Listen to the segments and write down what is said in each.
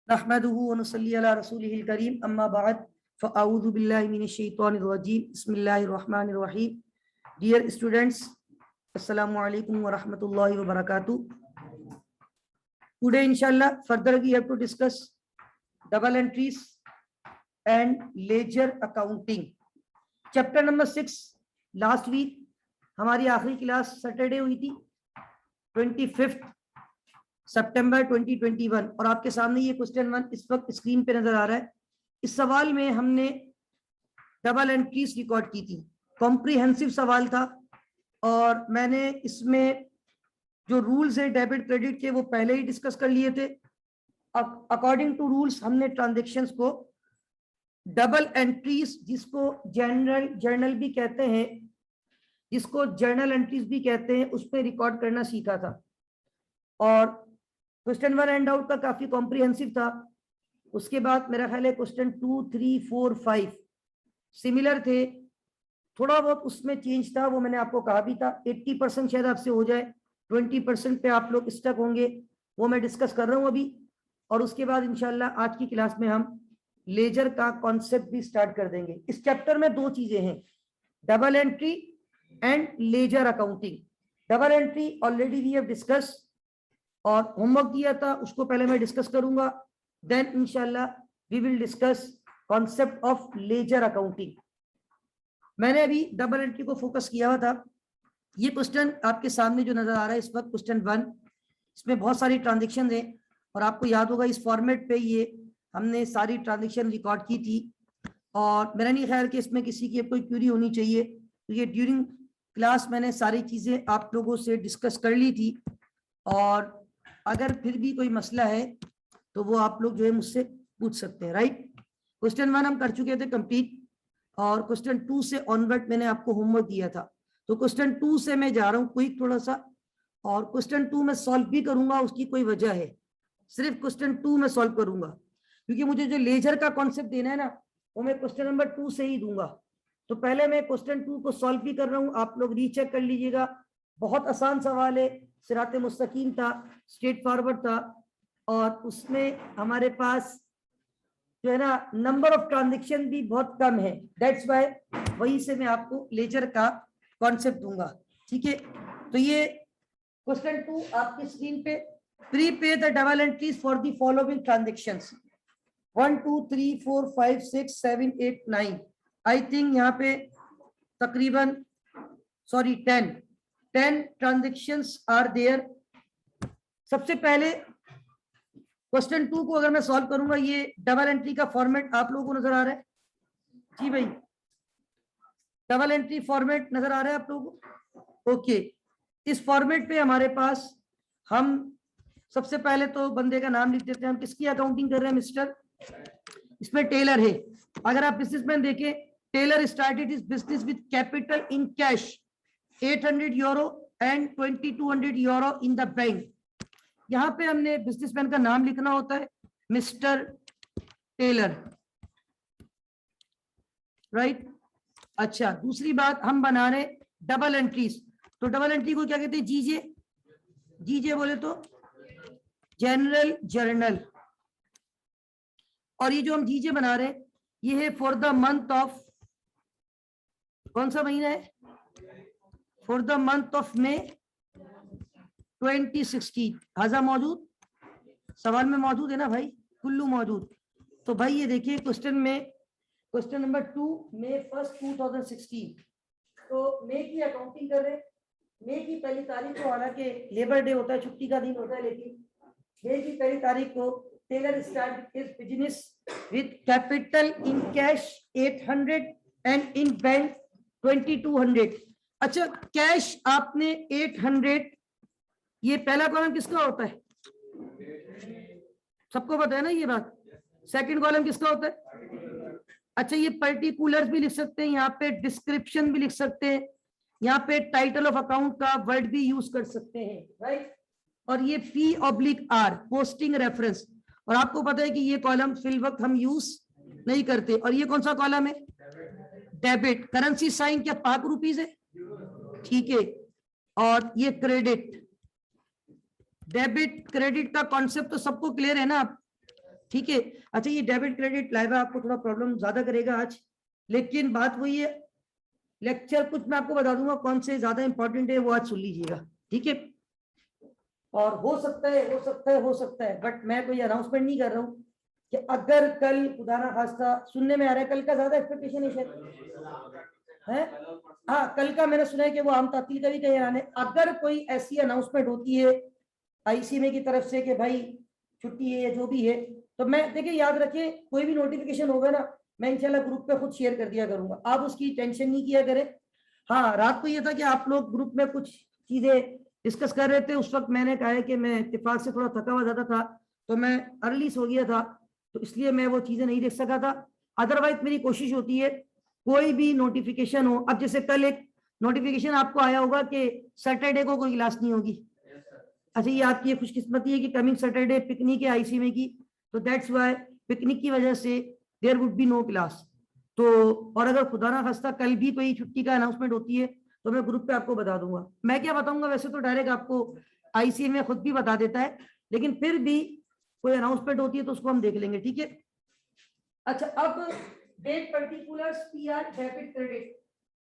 नहमदुहु व नुसल्ली अला रसूलिहिल करीम अम्मा बाद फ़अऊज़ु बिल्लाहि मिनश शैतानिर रजीम बिस्मिल्लाहिर रहमानिर रहीम। डियर स्टूडेंट्स, अस्सलामु अलैकुम व रहमतुल्लाहि व बरकातुहू। टुडे इंशाल्लाह further we have to discuss double entries and ledger accounting, chapter number 6। Last week हमारी आखिरी क्लास सैटरडे हुई थी 25 सितंबर 2021 और आपके सामने ये क्वेश्चन 1 इस वक्त स्क्रीन पे नजर आ रहा है। इस सवाल में हमने डबल एंट्रीज रिकॉर्ड की थी, कॉम्प्रिहेंसिव सवाल था और मैंने इसमें जो रूल्स है डेबिट क्रेडिट के वो पहले ही डिस्कस कर लिए थे। अकॉर्डिंग टू रूल्स हमने ट्रांजेक्शन्स को डबल एंट्रीज, जिसको जर्नल भी कहते हैं, जिसको जर्नल एंट्रीज भी कहते हैं, उस पर रिकॉर्ड करना सीखा था। और क्वेश्चन 1 हैंड आउट का काफी कॉम्प्रिहेंसिव था। उसके बाद मेरा ख्याल है क्वेश्चन 2, 3, 4, 5 सिमिलर थे, थोड़ा बहुत उसमें चेंज था, वो मैंने आपको कहा भी था। 80% शायद आपसे हो जाए, 20% पे आप लोग स्टक होंगे, वो मैं डिस्कस कर रहा हूँ अभी। और उसके बाद इंशाल्लाह आज की क्लास में हम लेजर का कॉन्सेप्ट भी स्टार्ट कर देंगे। इस चैप्टर में दो चीजें हैं, double entry and ledger accounting. Double entry already we have discuss और होमवर्क दिया था, उसको पहले मैं डिस्कस करूंगा, देन इंशाल्लाह we will discuss concept of ledger accounting. मैंने अभी डबल एंट्री को फोकस किया हुआ था। ये क्वेश्चन आपके सामने जो नजर आ रहा है इस वक्त, क्वेश्चन 1, इसमें बहुत सारी ट्रांजेक्शन है और आपको याद होगा इस फॉर्मेट पे ये हमने सारी ट्रांजेक्शन रिकॉर्ड की थी और मेरा नहीं ख्याल कि इसमें किसी की कोई क्यूरी होनी चाहिए। तो ये ड्यूरिंग क्लास मैंने सारी चीजें आप लोगों से डिस्कस कर ली थी और अगर फिर भी कोई मसला है तो वो आप लोग जो है मुझसे पूछ सकते हैं, राइट। क्वेश्चन 1 हम कर चुके थे कंप्लीट और क्वेश्चन 2 से ऑनवर्ड मैंने आपको होमवर्क दिया था। तो क्वेश्चन 2 से मैं जा रहा हूँ क्विक थोड़ा सा, और क्वेश्चन 2 में सॉल्व भी करूंगा, उसकी कोई वजह है, सिर्फ क्वेश्चन 2 में सॉल्व करूंगा क्योंकि मुझे जो लेजर का कॉन्सेप्ट देना है ना वो मैं क्वेश्चन नंबर 2 से ही दूंगा। तो पहले मैं क्वेश्चन 2 को सॉल्व भी कर रहा हूँ, आप लोग रीचेक कर लीजिएगा। बहुत आसान सवाल है, सिराते मुस्तकीम था, स्ट्रेट फॉरवर्ड था और उसमें हमारे पास जो है ना नंबर ऑफ ट्रांजेक्शन भी बहुत कम है, दैट्स व्हाई वहीं से मैं आपको लेजर का कॉन्सेप्ट दूंगा, ठीक है। तो ये क्वेश्चन 2 आपकी स्क्रीन पे, prepay the double entries for the following transactions 1, 2, 3, 4, 5, 6, 7, 8, 9। I think यहाँ पे तकरीबन 10 ट्रांजेक्शंस आर देयर। सबसे पहले क्वेश्चन 2 को अगर मैं सॉल्व करूंगा, ये डबल एंट्री का फॉर्मेट आप लोगों को नजर आ रहा है? जी भाई, डबल एंट्री फॉर्मेट नजर आ रहा है आप लोगों को? ओके, इस फॉर्मेट पे हमारे पास हम सबसे पहले तो बंदे का नाम लिख देते हैं। हम किसकी अकाउंटिंग कर रहे हैं मिस्टर? इसमें टेलर है। अगर आप बिजनेसमैन देखें, Taylor started his business with capital in cash 800 euro and 2200 euro in the bank. यहाँ पे हमने बिजनेसमैन का नाम लिखना होता है, मिस्टर टेलर, राइट। अच्छा, दूसरी बात हम बना रहे डबल एंट्रीज। तो डबल एंट्री को क्या कहते हैं? जीजे। जीजे बोले तो जनरल जर्नल। और ये जो हम जीजे बना रहे हैं ये है फॉर द मंथ ऑफ, कौन सा महीना है? For the month of May 2016। हाजा मौजूद? सवाल में मौजूद है ना भाई? कुल्लू मौजूद। तो भाई ये देखिए क्वेश्चन में, क्वेश्चन नंबर 2, May 1, 2016। तो मे की अकाउंटिंग कर रहे हैं। मे की पहली तारीख को, हालांकि लेबर डे होता है, छुट्टी का दिन होता है, लेकिन मे की पहली तारीख को Taylor start his business with capital in cash 800 and in bank 2200। अच्छा, कैश आपने 800, ये पहला कॉलम किसका होता है? सबको पता है ना ये बात। सेकंड कॉलम किसका होता है? अच्छा, ये पर्टिकुलर्स भी लिख सकते हैं, यहाँ पे डिस्क्रिप्शन भी लिख सकते हैं, यहाँ पे टाइटल ऑफ अकाउंट का वर्ड भी यूज कर सकते हैं, राइट। और ये P/R पोस्टिंग रेफरेंस। और आपको पता है कि ये कॉलम फिल वक्त हम यूज नहीं करते। और ये कौन सा कॉलम है? डेबिट। करेंसी साइन क्या पाक रुपीज है? ठीक है। और ये क्रेडिट। डेबिट क्रेडिट का कॉन्सेप्ट तो सबको क्लियर है ना? ठीक है। अच्छा ये डेबिट क्रेडिट लाइबा आपको थोड़ा प्रॉब्लम ज्यादा करेगा आज, लेकिन बात वही है, लेक्चर कुछ मैं आपको बता दूंगा कौन से ज्यादा इंपॉर्टेंट है, वो आज सुन लीजिएगा, ठीक है। और हो सकता है बट मैं कोई अनाउंसमेंट नहीं कर रहा हूँ कि अगर कल खुदा ना खास्ता, सुनने में आ रहा है कल का ज्यादा एक्सपेक्टेशन है शायद है। हाँ कल का मैंने सुना है कि वो आम तातील का भी कहीं आने, अगर कोई ऐसी अनाउंसमेंट होती है आईसीएमए की तरफ से कि भाई छुट्टी है या जो भी है, तो मैं देखिए याद रखिए कोई भी नोटिफिकेशन होगा ना, मैं इंशाल्लाह ग्रुप पे खुद शेयर कर दिया करूंगा, आप उसकी टेंशन नहीं किया करें। हाँ रात को ये था कि आप लोग ग्रुप में कुछ चीजें डिस्कस कर रहे थे, उस वक्त मैंने कहा है कि मैं इत्तेफाक से थोड़ा थका हुआ ज्यादा था, तो मैं अर्ली सो गया था, तो इसलिए मैं वो चीजें नहीं देख सका था। अदरवाइज मेरी कोशिश होती है कोई भी नोटिफिकेशन हो, अब जैसे कल एक नोटिफिकेशन आपको आया होगा कि सैटरडे को कोई क्लास नहीं होगी। अच्छा ये आपकी खुशकिस्मती है कि कमिंग सैटरडे पिकनिक है आईसीएमए की, तो दैट्स व्हाई पिकनिक की वजह से there would be no class. तो और अगर खुदा ना खास्ता कल भी कोई छुट्टी का अनाउंसमेंट होती है तो मैं ग्रुप पे आपको बता दूंगा। मैं क्या बताऊंगा, वैसे तो डायरेक्ट आपको आईसीएमए खुद भी बता देता है, लेकिन फिर भी कोई अनाउंसमेंट होती है तो उसको हम देख लेंगे, ठीक है। अच्छा अब date particulars PR debit credit,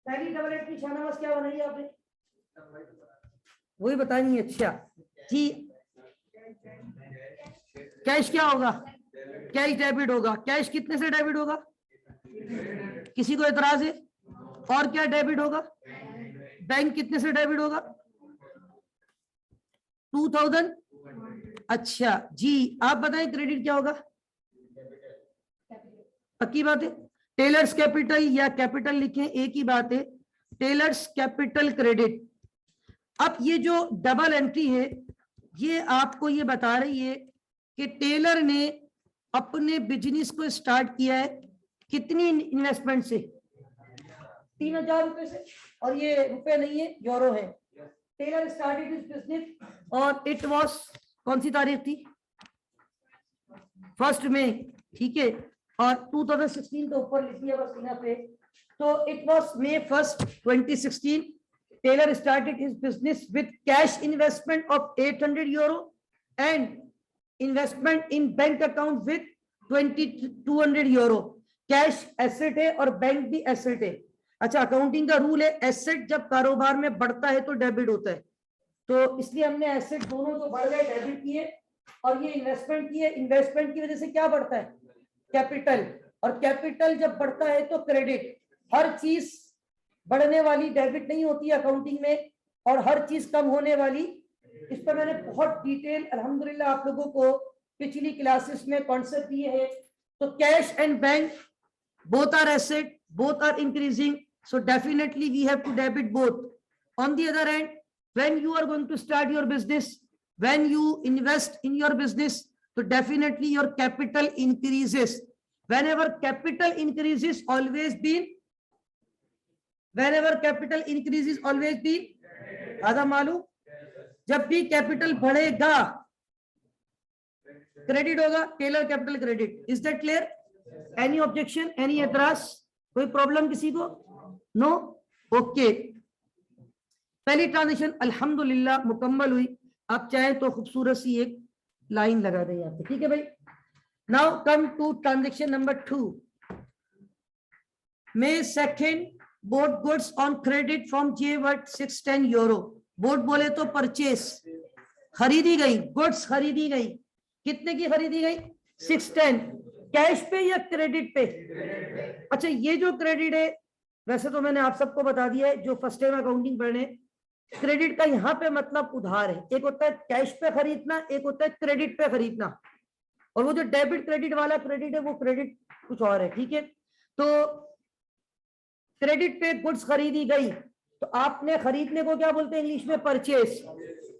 पहली डबल एंट्री शाहनवाज क्या बनाई आपने, वही बतानी है। अच्छा जी कैश क्या होगा, कैश डेबिट होगा। कैश कितने से डेबिट होगा, किसी को एतराज है? और क्या डेबिट होगा, बैंक कितने से डेबिट होगा, 2000। अच्छा जी आप बताएं क्रेडिट क्या होगा, पक्की बात है। टेलर्स कैपिटल या कैपिटल लिखें एक ही बात है, टेलर्स कैपिटल क्रेडिट। अब ये जो डबल एंट्री है ये आपको ये बता रही है कि टेलर ने अपने बिजनेस को स्टार्ट किया है कितनी इन्वेस्टमेंट से, 3000 रुपए से, और ये रुपए नहीं है यूरो है। टेलर स्टार्टेड हिज बिजनेस और इट वाज, कौन सी तारीख थी, 1 मई, ठीक है। और 2016 के ऊपर लिखी है बस यहाँ पे, तो it was May 1, 2016। Taylor started his business with cash investment of 800 euro and investment in bank account with 200 euro। Cash asset है और बैंक भी एसेट है। अच्छा अकाउंटिंग का रूल है एसेट जब कारोबार में बढ़ता है तो डेबिट होता है, तो इसलिए हमने एसेट दोनों जो बढ़ गए डेबिट किए, और ये इन्वेस्टमेंट की है, इन्वेस्टमेंट की वजह से क्या बढ़ता है, कैपिटल, और कैपिटल जब बढ़ता है तो क्रेडिट। हर चीज बढ़ने वाली डेबिट नहीं होती है अकाउंटिंग में, और हर चीज कम होने वाली। इस पर मैंने बहुत डिटेल अल्हम्दुलिल्लाह आप लोगों को पिछली क्लासेस में कॉन्सेप्ट दिए हैं। तो cash and bank both are asset, both are increasing, so definitely we have to debit both. On the other hand, when you are going to start your business, when you invest in your business, so definitely your capital increases. Whenever capital increases, always been, whenever capital increases, always been, आधा मालूम, जब भी capital बढ़ेगा credit होगा, Taylor capital credit. Is that clear? Any objection, any एतराज, कोई problem किसी को? No, okay. पहली ट्रांजेक्शन अल्हम्दुलिल्लाह मुकम्मल हुई। आप चाहे तो खूबसूरत सी एक लाइन लगा दें यहाँ पे, ठीक है भाई। Now come to transaction number 2। May 2 bought goods on credit from J worth 610 euro। Boat बोले तो परचेस, खरीदी गई, गुड्स खरीदी गई, कितने की खरीदी गई, 610। कैश पे या क्रेडिट पे? अच्छा ये जो क्रेडिट है, वैसे तो मैंने आप सबको बता दिया है जो फर्स्ट टाइम अकाउंटिंग पढ़ने, क्रेडिट का यहाँ पे मतलब उधार है। एक होता है कैश पे खरीदना, एक होता है क्रेडिट पे खरीदना, और वो जो डेबिट क्रेडिट वाला क्रेडिट है वो क्रेडिट कुछ और है, ठीक है। तो क्रेडिट पे गुड्स खरीदी गई, तो आपने खरीदने को क्या बोलते हैं इंग्लिश में, परचेस।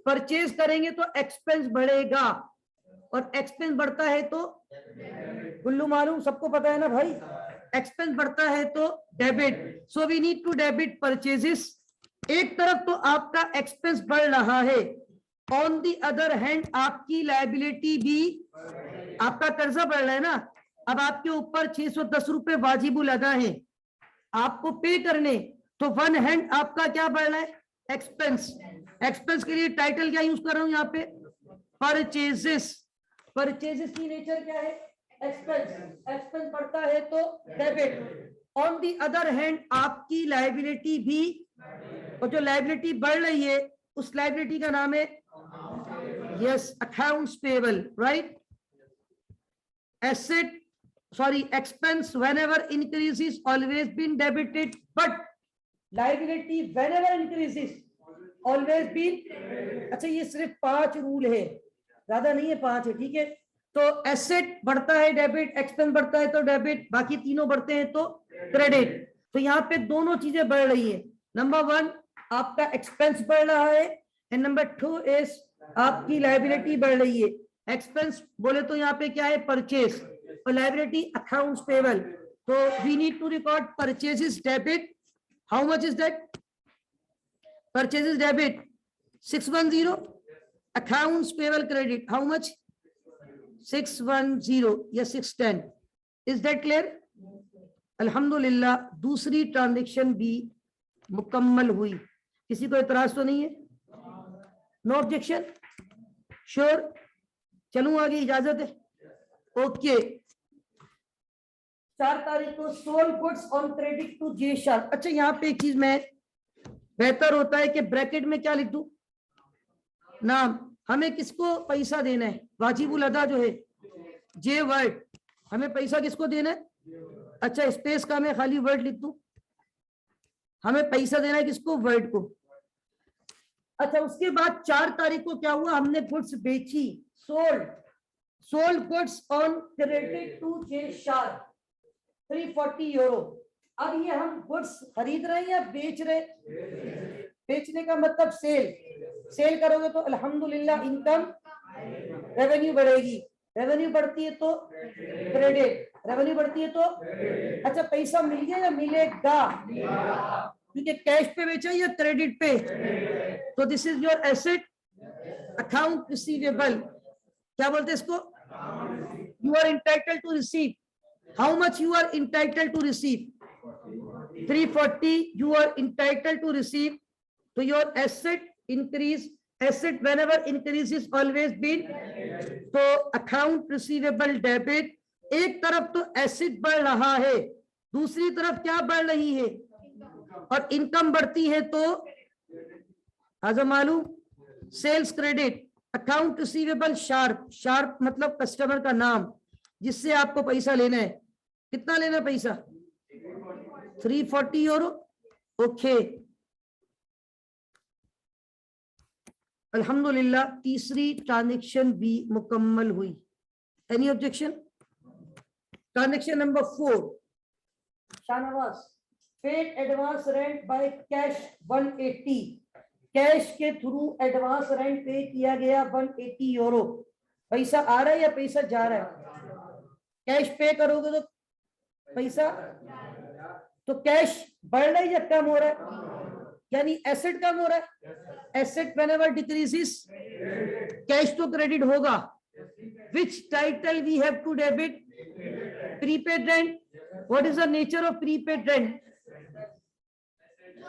परचेस करेंगे तो एक्सपेंस बढ़ेगा, और एक्सपेंस बढ़ता है तो कुल्लू मालूम, सबको पता है ना भाई, एक्सपेंस बढ़ता है तो debit. So we need to debit purchases. एक तरफ तो आपका एक्सपेंस बढ़ रहा है, ऑन दी अदर हैंड आपकी लायबिलिटी भी, आपका कर्जा बढ़ रहा है ना। अब आपके ऊपर 610 रुपए वाजिबु लगा है आपको पे करने, तो वन हैंड आपका क्या बढ़ रहा है, एक्सपेंस। एक्सपेंस के लिए टाइटल क्या यूज कर रहा हूं यहाँ पे, परचेजेस। परचेजेस की नेचर क्या है, एक्सपेंस बढ़ता है तो debit. On the other hand आपकी लायबिलिटी भी, और जो लायबिलिटी बढ़ रही है उस लायबिलिटी का नाम है yes accounts payable, right. Asset expense whenever increases always been debited, but liability whenever increases always been। अच्छा ये सिर्फ 5 रूल है, ज्यादा नहीं है, 5 है, ठीक है। तो एसेट बढ़ता है डेबिट, एक्सपेंस बढ़ता है तो डेबिट, बाकी तीनों बढ़ते हैं तो क्रेडिट। तो यहाँ पे दोनों चीजें बढ़ रही है। नंबर 1 आपका एक्सपेंस बढ़ रहा है एंड नंबर 2 इज आपकी लायबिलिटी बढ़ रही है। एक्सपेंस बोले तो यहाँ पे क्या है, परचेज, और लायबिलिटी अकाउंट्स पेबल। तो we need to record purchases debit. How much is that? Purchases debit 610, accounts payable credit how much? 610 या 610। Is that clear? अल्हम्दुलिल्लाह दूसरी ट्रांजैक्शन भी मुकम्मल हुई। किसी को एतराज तो नहीं है? No objection? श्योर? चलूं आगे, इजाजत है? ओके। 4 तारीख को sold goods on credit to J Sharp. अच्छा यहाँ पे एक चीज मैं, बेहतर होता है कि ब्रैकेट में क्या लिख दूं, नाम। हमें किसको पैसा देना है? वाजिबुल अदा जो है जे वर्ड, हमें पैसा किसको देना है? अच्छा स्पेस का मैं खाली वर्ड लिख दूं, हमें पैसा देना है किसको? वर्ड को। अच्छा उसके बाद 4 तारीख को क्या हुआ, हमने गुड्स बेची, sold goods on credit to J Sharp 340 euro. अब ये हम गुड्स खरीद रहे हैं या बेच रहे? बेचने का मतलब सेल करोगे तो अल्हम्दुलिल्लाह इनकम रेवेन्यू बढ़ेगी, रेवेन्यू बढ़ती है तो क्रेडिट, रेवेन्यू बढ़ती है तो अच्छा पैसा मिल गया या मिलेगा? क्योंकि कैश पे बेचा या क्रेडिट पे? तो this is your asset account receivable. क्या बोलते हैं इसको? You are entitled to receive. How much you are entitled to receive? 340 you are entitled to receive. So your asset increase, asset whenever increase is always been, तो account receivable debit। एक तरफ तो asset बढ़ रहा है, दूसरी तरफ क्या बढ़ रही है? और इनकम बढ़ती है तो आजम मालूम, sales credit, account receivable Sharp, Sharp मतलब कस्टमर का नाम जिससे आपको पैसा लेना है। कितना लेना पैसा? 340 यूरो। ओके अल्हम्दुलिल्लाह तीसरी ट्रांजैक्शन भी मुकम्मल हुई। Any objection? Transaction number 4, Shahnawaz paid advance rent by cash 180। Cash के थ्रू एडवांस रेंट पे किया गया 180 यूरो। पैसा आ रहा है या पैसा जा रहा है? कैश पे करोगे तो पैसा, तो कैश बढ़ रहा है या कम हो रहा है? यानी एसेट कम हो रहा है। एसेट व्हेनेवर डिक्रीजेस, कैश तो क्रेडिट होगा। Which title we have to debit? Prepaid rent. What is the nature of prepaid rent?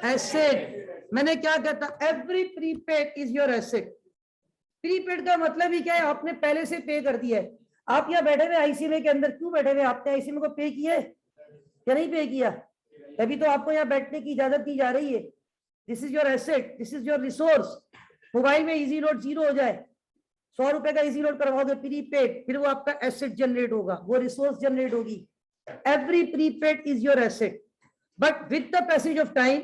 Asset. मैंने क्या कहता, every prepaid is your asset. Prepaid का मतलब ही क्या है? आपने पहले से पे कर दिया है। आप यहाँ बैठे हुए आईसीएमए के अंदर क्यों बैठे हुए? आपने आईसीएमए को पे किया है या नहीं पे किया? तभी तो आपको यहाँ बैठने की इजाजत दी जा रही है। This is your asset, this is your resource. Mobile में इजी लोड 0 हो जाए, 100 रुपए का इजी लोड करवाओगे प्रीपेड, फिर वो आपका एसेट जनरेट होगा, वो रिसोर्स जनरेट होगी। Every prepaid is your asset, but with the passage of time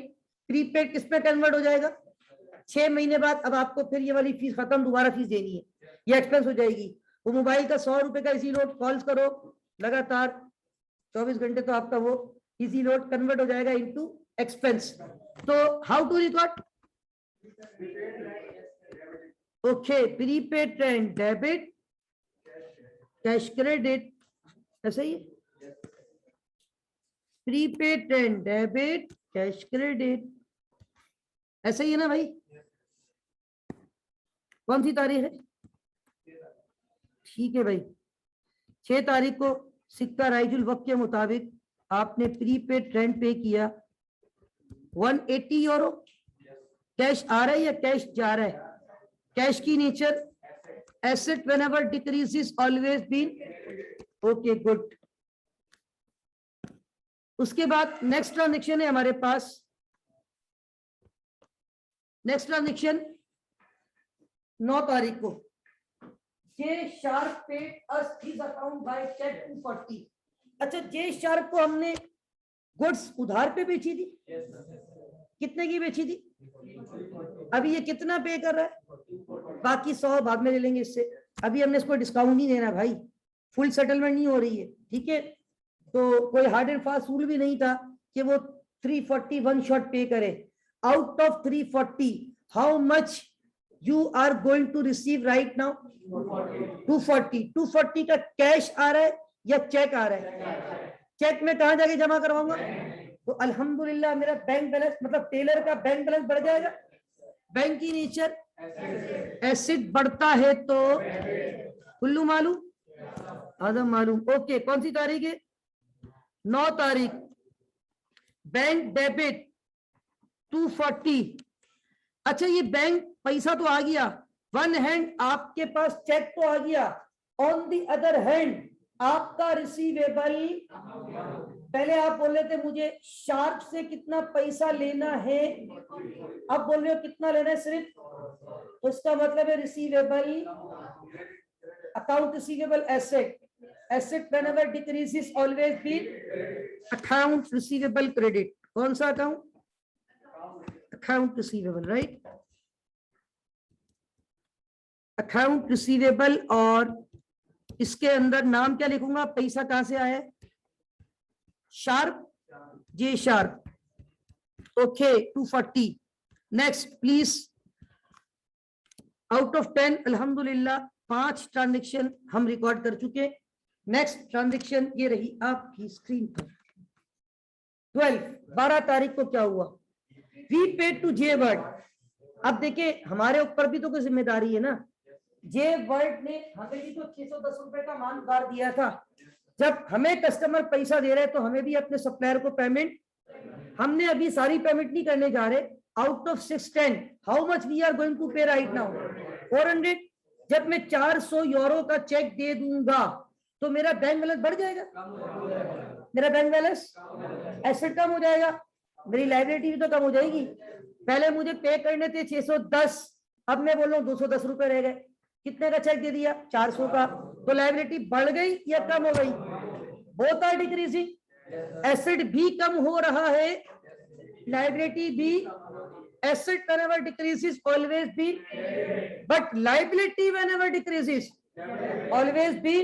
prepaid किस पे कन्वर्ट हो जाएगा? 6 महीने बाद अब आपको फिर ये वाली फीस खत्म, दोबारा फीस देनी है, ये एक्सपेंस हो जाएगी। वो मोबाइल का 100 रुपए का इजी लोड कॉल्स करो लगातार 24 घंटे, तो आपका वो इजी लोड कन्वर्ट हो जाएगा इनटू एक्सपेंस। तो how to record? Okay prepaid rent debit, cash credit, ऐसा ही prepaid rent debit, cash credit, ऐसा ही है ना भाई? कौन सी तारीख है? ठीक है भाई, 6 तारीख को सिक्का राइजुल वक्त के मुताबिक आपने प्रीपेड ट्रेंड पे किया 180 यूरो। कैश आ रहा है या कैश जा रहा है? कैश की nature asset whenever decreases always been, okay good. उसके बाद नेक्स्ट ट्रांजेक्शन है हमारे पास, नेक्स्ट ट्रांजेक्शन 9 तारीख को, J Sharp paid us his account by cheque 240। अच्छा, जे शार्प को हमने गुड्स उधार पे बेची थी, कितने की बेची थी? अभी ये कितना पे कर रहा है? बाकी 100 बाद में ले लेंगे इससे, अभी हमने इसको डिस्काउंट नहीं देना भाई, फुल सेटलमेंट नहीं हो रही है, ठीक है। तो कोई हार्ड एंड फास्ट रूल भी नहीं था कि वो 340 वन शॉट पे करे। Out of 340 how much you are going to receive right now? 240। 240 का कैश आ रहा है या चेक आ रहा है? चेक में कहां जाके जमा करवाऊंगा? तो अल्हम्दुलिल्लाह मेरा बैंक बैलेंस, मतलब टेलर का बैंक बैलेंस बढ़ जाएगा। बैंक की नेचर एसिड बढ़ता है तो कुल्लू मालूम आदम मालूम। ओके, कौन सी तारीख है? 9 तारीख। Bank debit 240। अच्छा, ये बैंक पैसा तो आ गया, वन हैंड आपके पास चेक तो आ गया, ऑन दी अदर हैंड आपका रिसीवेबल, पहले आप बोल रहे थे मुझे शार्प से कितना पैसा लेना है, अब बोल रहे हो कितना लेना है सिर्फ, तो इसका मतलब है receivable, account receivable asset, asset whenever decreases always B account receivable credit. कौन सा account? Account receivable, right, account receivable. और इसके अंदर नाम क्या लिखूंगा? पैसा कहां से आया? Sharp, J sharp. Okay, 240। Next please. Out of 10 अल्हम्दुलिल्लाह 5 ट्रांजेक्शन हम रिकॉर्ड कर चुके। नेक्स्ट ट्रांजेक्शन ये रही आपकी स्क्रीन पर। 12 तारीख को क्या हुआ? We paid to J Ward. अब देखिए हमारे ऊपर भी तो कोई जिम्मेदारी है ना, जे वर्ड ने हमें भी तो 610 रुपए का मान उधार दिया था। जब हमें कस्टमर पैसा दे रहे हैं तो हमें भी अपने सप्लायर को पेमेंट, हमने अभी सारी पेमेंट नहीं करने जा रहे। Out of 610 how much we are going to pay right now? 400। जब मैं 400 यूरो का चेक दे दूंगा तो मेरा बैंक बैलेंस बढ़ जाएगा, मेरा बैंक बैलेंस, एसेट कम हो जाएगा, मेरी लायबिलिटी भी तो कम हो जाएगी। पहले मुझे पे करने थे 610, अब मैं बोल रहा हूँ 210 रुपए रह गए। कितने का चेक दे दिया? 400 का। तो लायबिलिटी बढ़ गई या कम हो गई? Both are decreasing. एसेट भी कम हो रहा है, लायबिलिटी भी। Asset whenever decreases always be, but liability whenever decreases always be।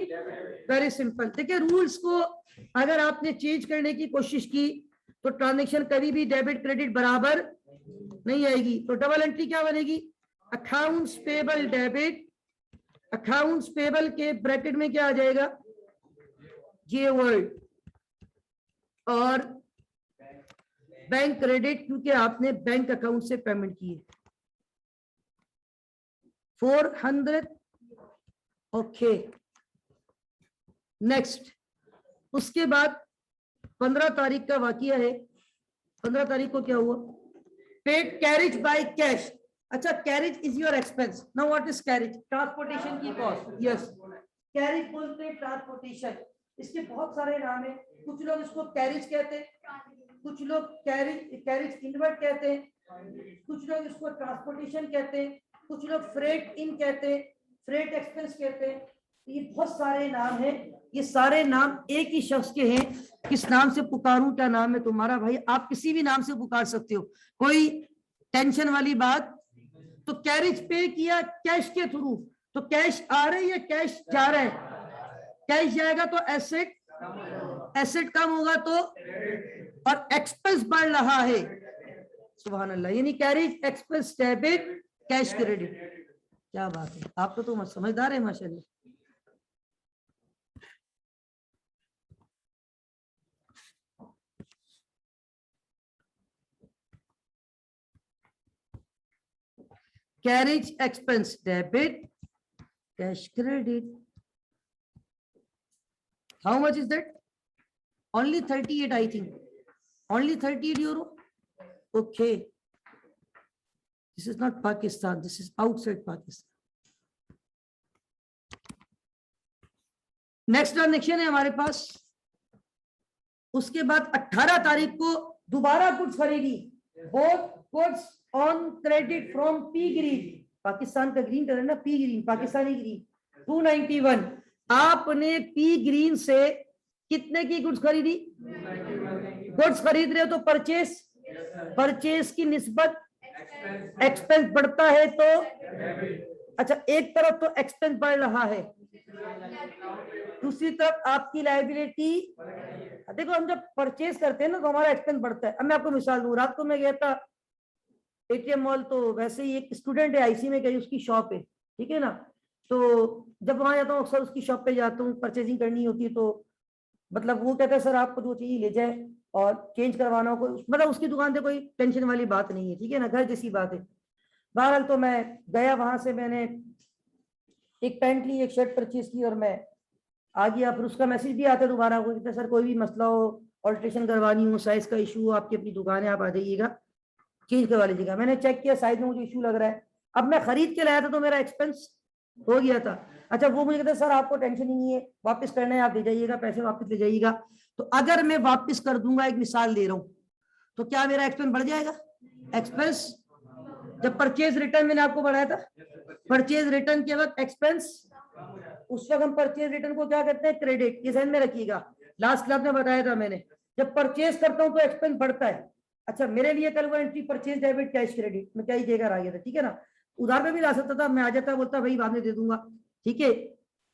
Very simple. देखिए रूल्स को अगर आपने चेंज करने की कोशिश की तो ट्रांजेक्शन कभी भी डेबिट क्रेडिट बराबर नहीं आएगी। तो डबल एंट्री क्या बनेगी? Accounts payable debit, accounts payable के ब्रैकेट में क्या आ जाएगा? जे वर्ड, और बैंक क्रेडिट क्योंकि आपने बैंक अकाउंट से पेमेंट की है 400। Okay, next. उसके बाद 15 तारीख का वाकया है। 15 तारीख को क्या हुआ? Paid carriage by cash. अच्छा, carriage is your expense. Now what is carriage? Transportation की कॉस्ट। यस, कैरेज बोलते हैं ट्रांसपोर्टेशन। इसके बहुत सारे नाम है, कुछ लोग इसको कैरेज कहते हैं, कुछ लोग कैरेज इनवर्ट कहते हैं, कुछ लोग इसको ट्रांसपोर्टेशन कहते हैं, कुछ लोग फ्रेट इन कहते हैं, फ्रेट एक्सपेंस कहते हैं। ये बहुत सारे नाम हैं, ये सारे नाम एक ही शख्स के हैं। किस नाम से पुकारूं? क्या नाम है तुम्हारा? भाई आप किसी भी नाम से पुकार सकते हो, कोई टेंशन वाली बात। तो कैरेज पे किया कैश के थ्रू, तो कैश आ रहा है या कैश जा रहा है? कैश जाएगा तो एसेट, एसेट कम होगा तो, और एक्सपेंस बढ़ रहा है। सुभान अल्लाह, यानी carriage expense debit cash credit. क्या बात है, आप तो तुम समझदार है माशाल्लाह। carriage expense debit, cash credit. How much is that? Only 38, I think. Only 38 euro. Okay. This is not Pakistan. This is outside Pakistan. Next transaction है हमारे पास। उसके बाद 18 तारीख को दोबारा गुड्स खरीदी, both goods on credit from P green, Pakistan का green colour ना, पी ग्रीन पाकिस्तानी ग्रीन, 291। आपने पी ग्रीन से कितने की गुड्स खरीदी? गुड्स खरीद रहे हो तो परचेस, परचेस की निस्बत एक्सपेंस बढ़ता है तो, अच्छा एक तरफ तो एक्सपेंस बढ़ रहा है, दूसरी तरफ आपकी लायबिलिटी। देखो हम जब परचेस करते हैं ना तो हमारा एक्सपेंस बढ़ता है। अब मैं आपको मिसाल दूं, रात को मैं गया था एटीएम मॉल, तो वैसे ही एक स्टूडेंट है आईसी में, कहीं उसकी शॉप है, ठीक है ना, तो जब वहां जाता हूँ अक्सर उसकी शॉप पे जाता हूँ, परचेजिंग करनी होती है, तो मतलब वो कहता है सर आपको जो चाहिए ले जाए और चेंज करवाना हो, मतलब उसकी दुकान से कोई टेंशन वाली बात नहीं है, ठीक है ना, घर जैसी बात है। बहरहाल तो मैं गया, वहां से मैंने एक पैंट ली, एक शर्ट परचेज की और मैं आ गया। फिर उसका मैसेज भी आता है दोबारा, वो कहता है सर कोई भी मसला हो, ऑल्ट्रेशन करवानी हो, साइज का इशू हो, आपकी अपनी दुकान है, आप आ जाइएगा, चेंज करवा लीजिएगा। मैंने चेक किया, साइज में मुझे इशू लग रहा है। अब मैं खरीद के लाया था तो मेरा एक्सपेंस हो गया था। अच्छा वो मुझे कहता है सर आपको टेंशन ही नहीं है, वापस करना है आप ले जाइएगा, पैसे वापस ले जाइएगा। तो अगर मैं वापस कर दूंगा, एक मिसाल दे रहा हूं, तो क्या मेरा एक्सपेंस बढ़ जाएगा? एक्सपेंस जब परचेज रिटर्न मैंने आपको बढ़ाया था, परचेज रिटर्न के वक्त एक्सपेंस, उस वक्त हम परचेज रिटर्न को क्या कहते हैं? क्रेडिट। ये ध्यान में रखिएगा, लास्ट क्लास में बताया था मैंने, जब परचेज करता हूं तो एक्सपेंस बढ़ता है। अच्छा मेरे लिए कल वो entry purchase debit cash credit में क्या ही देकर आ गया था, ठीक है ना, उधार पे भी ला सकता था, मैं आ जाता बोलता भाई बाद में दे दूंगा, ठीक है।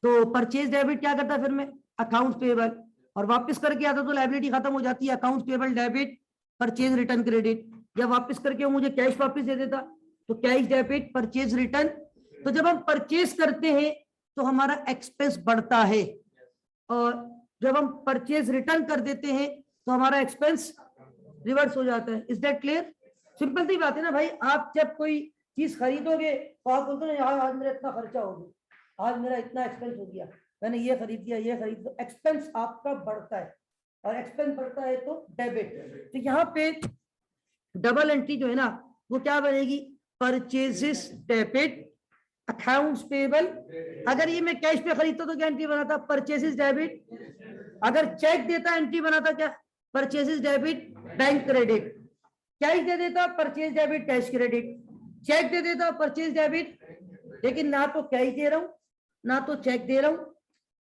तो परचेज डेबिट क्या करता फिर मैं? अकाउंट पेबल, और वापस करके आता तो लायबिलिटी खत्म हो जाती है, account payable debit purchase return credit, या वापस करके वो मुझे कैश वापस दे देता तो कैश डेबिट परचेज रिटर्न। तो जब हम परचेज करते हैं तो हमारा एक्सपेंस बढ़ता है, और जब हम परचेज रिटर्न कर देते हैं तो हमारा एक्सपेंस रिवर्स हो जाता है। Is that clear? सिंपल सी बात है ना भाई, आप जब कोई चीज खरीदोगे तो आप बोलते हैं यार आज मेरा इतना खर्चा हो गया, आज मेरा इतना एक्सपेंस हो गया, मैंने ये खरीद दिया, ये खरीद दिया, एक्सपेंस आपका बढ़ता है, और एक्सपेंस बढ़ता है तो डेबिट। तो यहाँ पे डबल एंट्री जो है ना वो क्या बनेगी? Purchases debit accounts payable. अगर ये मैं कैश पे खरीदता तो क्या एंट्री बनाता? Purchases debit. अगर चेक देता एंट्री बनाता क्या? Purchases debit bank credit. Cash दे देता purchase debit cash credit, cheque दे देता परचेज डेबिट, लेकिन ना तो कैश दे रहा हूं ना तो चेक दे रहा हूं।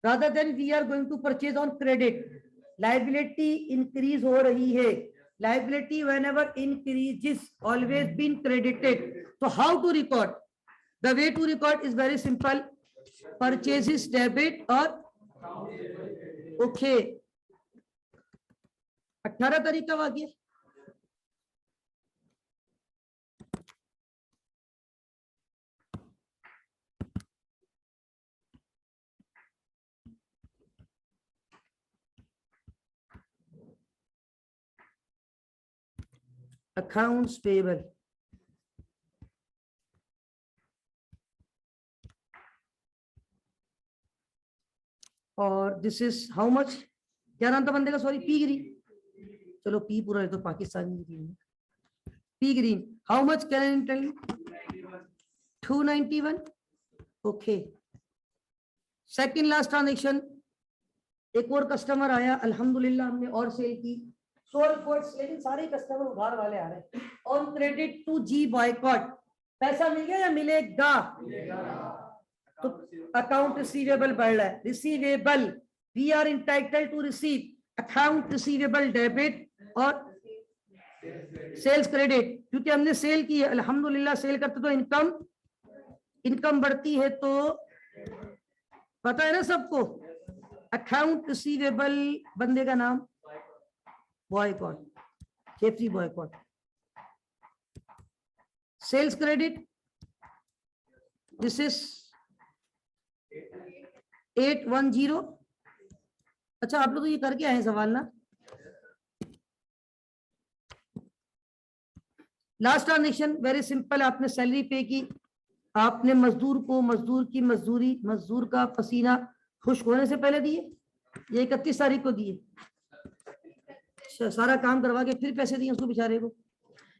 Rather than we are going to purchase on credit, liability increase हो रही है। Liability whenever increases always been credited. तो how to record? The way to record is very simple, purchases debit और ओके। 18 तारीख का वाक्य, accounts payable, और this is how much? क्या नाम था बंदे का? सॉरी, पी ग्रीन, चलो पी पूरा है तो Pakistani Green, P Green. How much can tell? 291। Okay, second last transaction, एक और कस्टमर आया, अल्हम्दुलिल्लाह हमने और सेल की, सोल कोड्स, लेकिन सारे कस्टमर उधार वाले आ रहे हैं। On credit to G Boycott, पैसा मिल गया या मिलेगा? तो अकाउंट रिसीवेबल बढ़ रहा है, receivable we are entitled to receive, account receivable debit और सेल्स क्रेडिट, क्योंकि हमने सेल की है अल्हम्दुलिल्लाह, सेल करते तो इनकम, इनकम बढ़ती है, तो पता है ना सबको। अकाउंट रिसीवेबल बंदे का नाम Boycott, Geoffrey Boycott. Sales credit this is 810। अच्छा आप लोग तो ये करके आए हैं सवाल ना। लास्ट ट्रांजेक्शन वेरी सिंपल, आपने सैलरी पे की, आपने मजदूर को मजदूर की मजदूरी, मजदूर का पसीना खुश्क होने से पहले दिए, ये 31 तारीख को दिए, सारा काम करवा के फिर पैसे दिए उसको बेचारे को।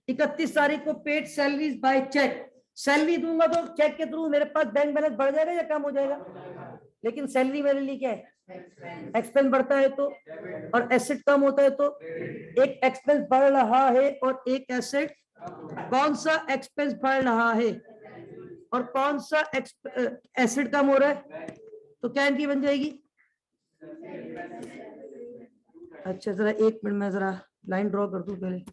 31 तारीख को paid salaries by cheque, salary दूंगा तो चेक के थ्रू मेरे पास बैंक बैलेंस बढ़ जाएगा या कम हो जाएगा? लेकिन सैलरी वैलरी क्या है, एक्सपेंस बढ़ता है तो, और एसेट कम होता है तो। एक एक्सपेंस बढ़ रहा है और एक एसेट, कौन सा एक्सपेंस बढ़ रहा है और कौन सा एसेट कम हो रहा है, तो क्या इनकी बन जाएगी। अच्छा जरा एक मिनट में जरा लाइन ड्रॉ कर दूं पहले।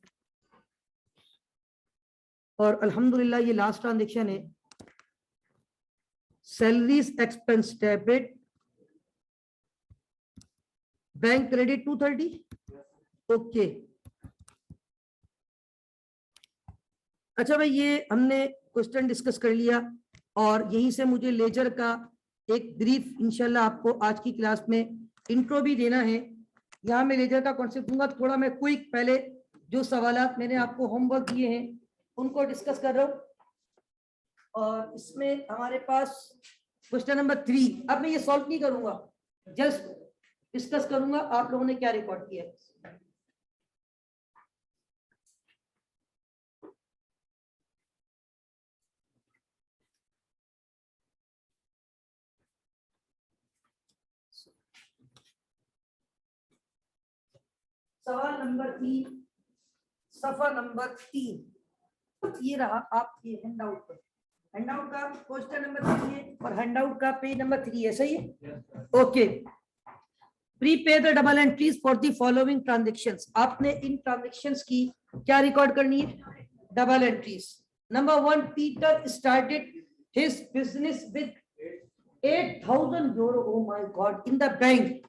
और अल्हम्दुलिल्लाह ये लास्ट ट्रांजेक्शन है, salaries expense debit, bank credit 230। Okay अच्छा भाई, ये हमने क्वेश्चन डिस्कस कर लिया और यहीं से मुझे लेजर का एक ब्रीफ इंशाल्लाह आपको आज की क्लास में इंट्रो भी देना है। यहाँ मैं लेजर का कॉन्सेप्ट दूंगा, थोड़ा मैं क्विक पहले जो सवालात मैंने आपको होमवर्क दिए हैं उनको डिस्कस कर रहा हूँ। और इसमें हमारे पास क्वेश्चन नंबर 3, अब मैं ये सॉल्व नहीं करूंगा, जस्ट डिस्कस करूंगा आप लोगों ने क्या रिकॉर्ड किया है। सवाल नंबर 3, सफा नंबर 3, ये रहा आपके हैंडआउट पर। हैंडआउट का क्वेश्चन नंबर 3 है और हैंडआउट का पेज नंबर 3 है, सही है। Okay, prepay the double entries for the following transactions. आपने इन ट्रांजैक्शंस की क्या रिकॉर्ड करनी है, double entries. Number 1, Peter started his business with 8,000 euro, O my God, in the bank.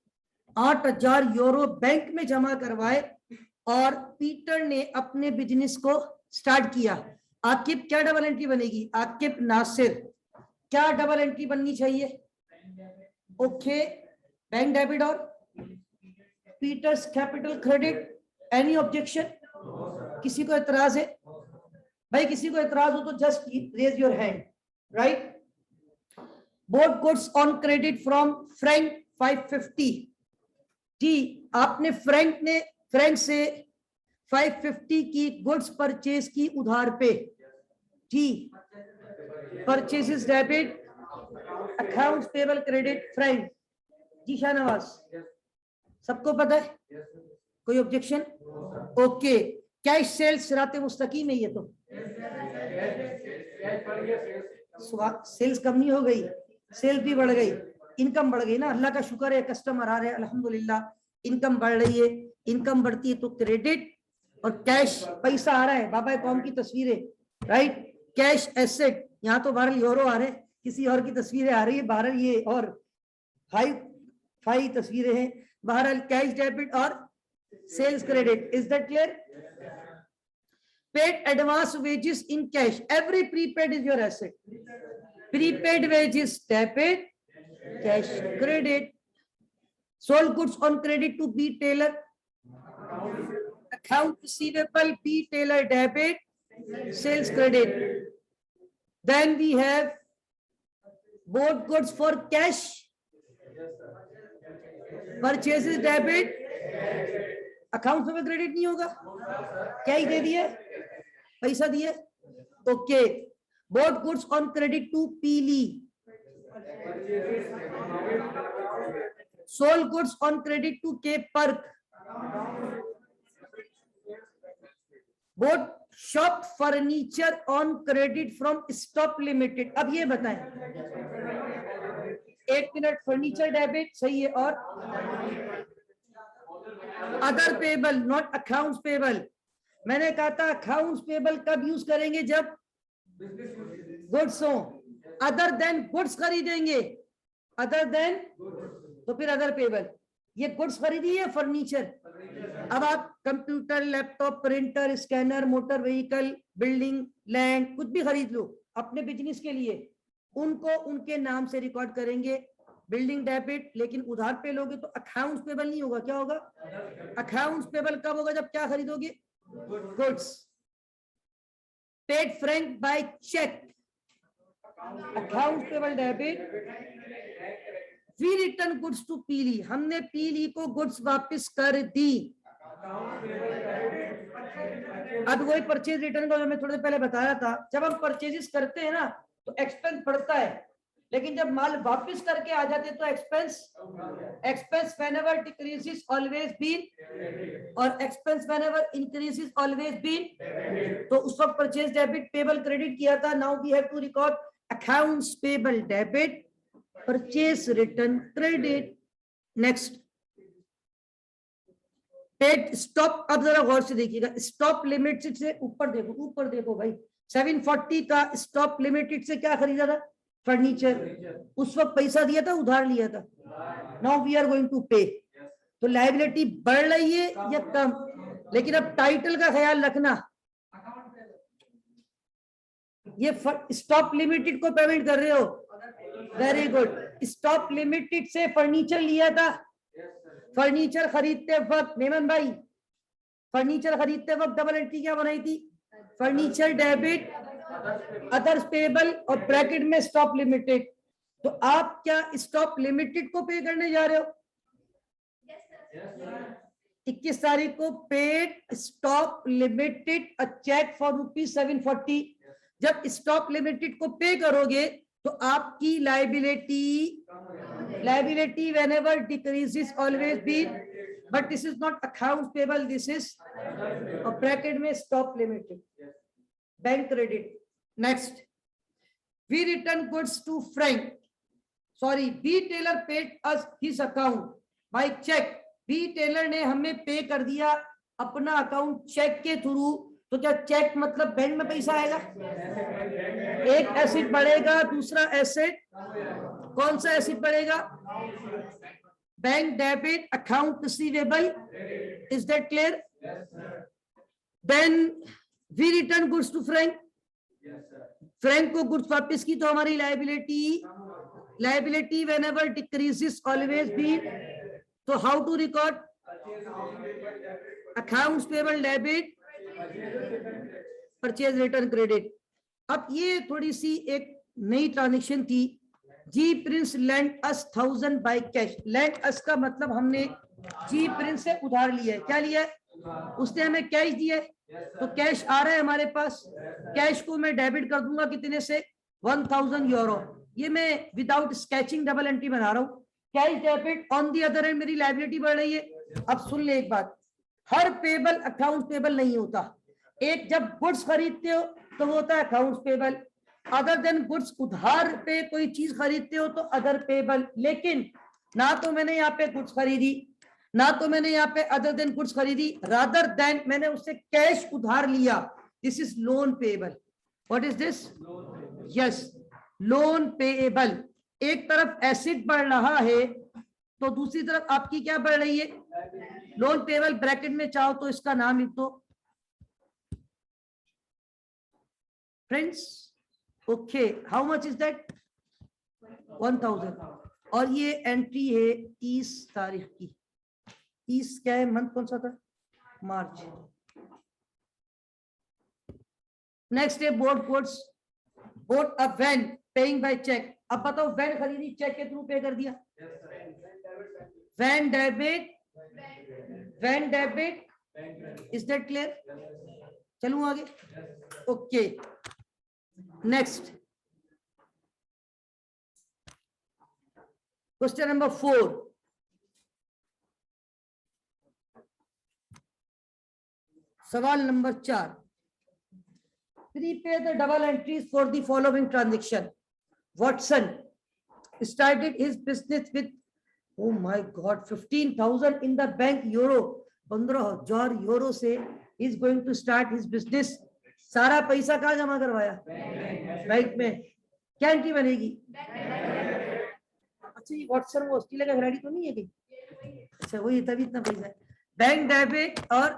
8,000 euro bank में जमा करवाए और पीटर ने अपने बिजनेस को स्टार्ट किया। आकिब क्या डबल एंट्री बनेगी, आकिब नासिर, क्या डबल एंट्री बननी चाहिए। ओके, बैंक डेबिट और Peter's capital credit. Any objection, किसी को एतराज है भाई, किसी को एतराज हो तो just raise your hand, right. Bought goods on credit from Frank 550 जी, आपने फ्रैंक से 550 की गुड्स परचेज की उधार पे जी। Purchases debit, accounts payable credit Frank ji. Shahnawaz, सबको पता है, कोई ऑब्जेक्शन। ओके, कैश सेल्स सिराते मुस्तकीम है ये तो। सेल्स कम नहीं हो गई, सेल्स भी बढ़ गई, इनकम बढ़ गई ना, अल्लाह का शुक्र है, कस्टमर आ रहे हैं अल्हम्दुलिल्लाह, इनकम बढ़ रही है। इनकम बढ़ती है तो क्रेडिट और कैश पैसा आ रहा है, बाबा कौम की तस्वीरें, राइट। कैश एसेट, यहाँ तो बहरल यूरो आ रहे हैं, किसी और की तस्वीरें आ रही है बहरल, ये और हाई तस्वीरें हैं बहरल। कैश डेबिट और sales credit, is that clear. Paid advance wages in cash, every prepaid is your asset. Prepaid wages debit, cash credit. Sold goods on credit to B Taylor, account receivable B Taylor debit, sales credit. Then we have bought goods for cash, purchases debit, account में credit नहीं होगा, क्या ही दे दिए, पैसा दिए। Okay, bought goods on credit to Pili, sold goods on credit to Cape Park, boat shop furniture on credit from stop limited. अब ये बताएं, एक मिनट, फर्नीचर डेबिट सही है, और other payable not accounts payable. मैंने कहा था अकाउंट्स पेबल कब यूज करेंगे, जब गुड्स हो। अदर देन गुड्स खरीदेंगे, अदर देन, तो फिर अदर पेबल। ये गुड्स खरीदी है फर्नीचर। अब आप computer, laptop, printer, scanner, motor vehicle, building, land, कुछ भी खरीद लो अपने बिजनेस के लिए, उनको उनके नाम से रिकॉर्ड करेंगे, बिल्डिंग डेबिट। लेकिन उधार पे लोगे तो अकाउंट्स पेबल नहीं होगा, क्या होगा, अकाउंट्स पेबल कब होगा, जब क्या खरीदोगे, goods. Paid Frank by cheque, accounts payable debit. We return goods to Pele, हमने पीली को गुड्स वापस कर दी। अब वही परचेज रिटर्न को मैं थोड़ी देर पहले बताया था, जब हम परचेजेस करते हैं ना तो एक्सपेंस बढ़ता है, लेकिन जब माल वापस करके आ जाते तो expense, expense whenever decreases always been, और expense whenever increases always been, तो उस वक्त परचेज डेबिट पेबल क्रेडिट किया था. Now we have to record accounts payable debit, purchase return credit. Next paid Stop. अब जरा गौर से देखिएगा, स्टॉप लिमिटेड से ऊपर देखो, ऊपर देखो भाई. 740 का स्टॉप लिमिटेड से क्या खरीदा था? फर्नीचर. उस वक्त पैसा दिया था, उधार लिया था. Now we are going to pay. तो लायबिलिटी बढ़ रही है या कम? लेकिन अब टाइटल का ख्याल रखना, ये स्टॉप लिमिटेड को पेमेंट कर रहे हो. Very good. स्टॉप लिमिटेड से फर्नीचर लिया था. फर्नीचर खरीदते वक्त मेमन भाई, फर्नीचर खरीदते वक्त डबल एंट्री क्या बनाई थी? फर्नीचर डेबिट, अदर्स पेबल और ब्रैकेट में स्टॉप लिमिटेड. तो आप क्या स्टॉप लिमिटेड को पे करने जा रहे हो? 21 तारीख को paid Stop Limited a cheque for ₹740. जब स्टॉप लिमिटेड को पे करोगे तो आपकी liability whenever decreases always been, but this is not accounts payable, this is a bracket में stop limited. Bank credit. Next, we return goods to Frank. Sorry, B Taylor paid us his account by check. B Taylor ने हमें पे कर दिया अपना account check के through. तो क्या चेक मतलब बैंक में पैसा आएगा? एक एसेट बढ़ेगा, दूसरा एसेट, कौन सा एसेट बढ़ेगा? Bank debit, account receivable. Is that clear? Then we return goods to Frank. Frank को गुड्स वापस की तो हमारी liability whenever decreases always be. तो how to record? Accounts payable debit, purchase return credit. अब ये थोड़ी सी एक नई ट्रांजेक्शन थी. G Prince lend us 1000 by cash. Lend us का मतलब हमने जी प्रिंस से उधार लिया है. क्या लिया है? उसने हमें कैश दिया है. तो कैश आ रहा है हमारे पास. कैश को मैं डेबिट कर दूंगा कितने से? €1000. ये मैं विदाउट स्केचिंग डबल एंट्री बना रहा हूँ. Cash debit. On the other and मेरी लायबिलिटी बढ़ रही है. अब सुन ले एक बात, हर पेबल अकाउंट पेबल नहीं होता. एक जब गुड्स खरीदते हो तो वो होता है accounts payable. Other than goods, उधार पे कोई चीज खरीदते हो तो अदर पेबल. लेकिन ना तो मैंने यहाँ पे गुड्स खरीदी, ना तो मैंने यहाँ पे अदर देन गुड्स खरीदी, रादर देन मैंने उससे कैश उधार लिया. This is loan payable. What is this? Yes, loan payable. एक तरफ एसेट बढ़ रहा है तो दूसरी तरफ आपकी क्या बढ़ रही है? Loan payable. ब्रैकेट में चाहो तो इसका नाम लिख दो friends. Okay, how much is that? 1000. और ये एंट्री है 30 तारीख की. 30 क्या है? मंथ कौन सा था? मार्च. नेक्स्ट है bought codes. Bought a van paying by cheque. अब बताओ, वैन खरीदी चेक के थ्रू पे कर दिया. Van debit, van debit. Is that clear? चलूं आगे? ओके. Next question number 4. सवाल नंबर 4. Prepare the double entries for the following transaction. Watson started his business with, oh my God, 15,000 in the bank euro. 15,000 euro से is going to start his business. सारा पैसा कहाँ जमा करवाया? Bank में. क्या एंट्री बनेगी? अच्छा, ये वाटसन वो ऑस्ट्रेलिया का खिलाड़ी तो नहीं है कहीं? अच्छा, वही तभी इतना पैसा है. बैंक डेबिट और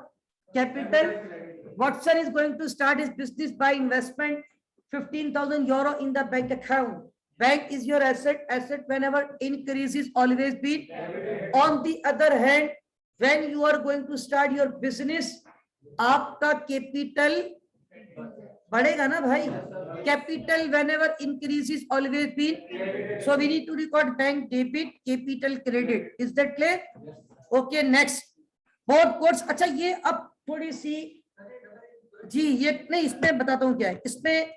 capital. Watson is going to start his business by investment €15,000 in the bank account. Bank is your asset. Asset whenever increases always be. On the other hand, when you are going to start your business, आपका capital बढ़ेगा ना भाई. Capital whenever increases always be. So we need to record bank debit, capital credit. Is that clear? Okay, next. Board codes. अच्छा, ये अब थोड़ी सी जी, ये नहीं, इसमें बताता हूँ क्या है. इसमें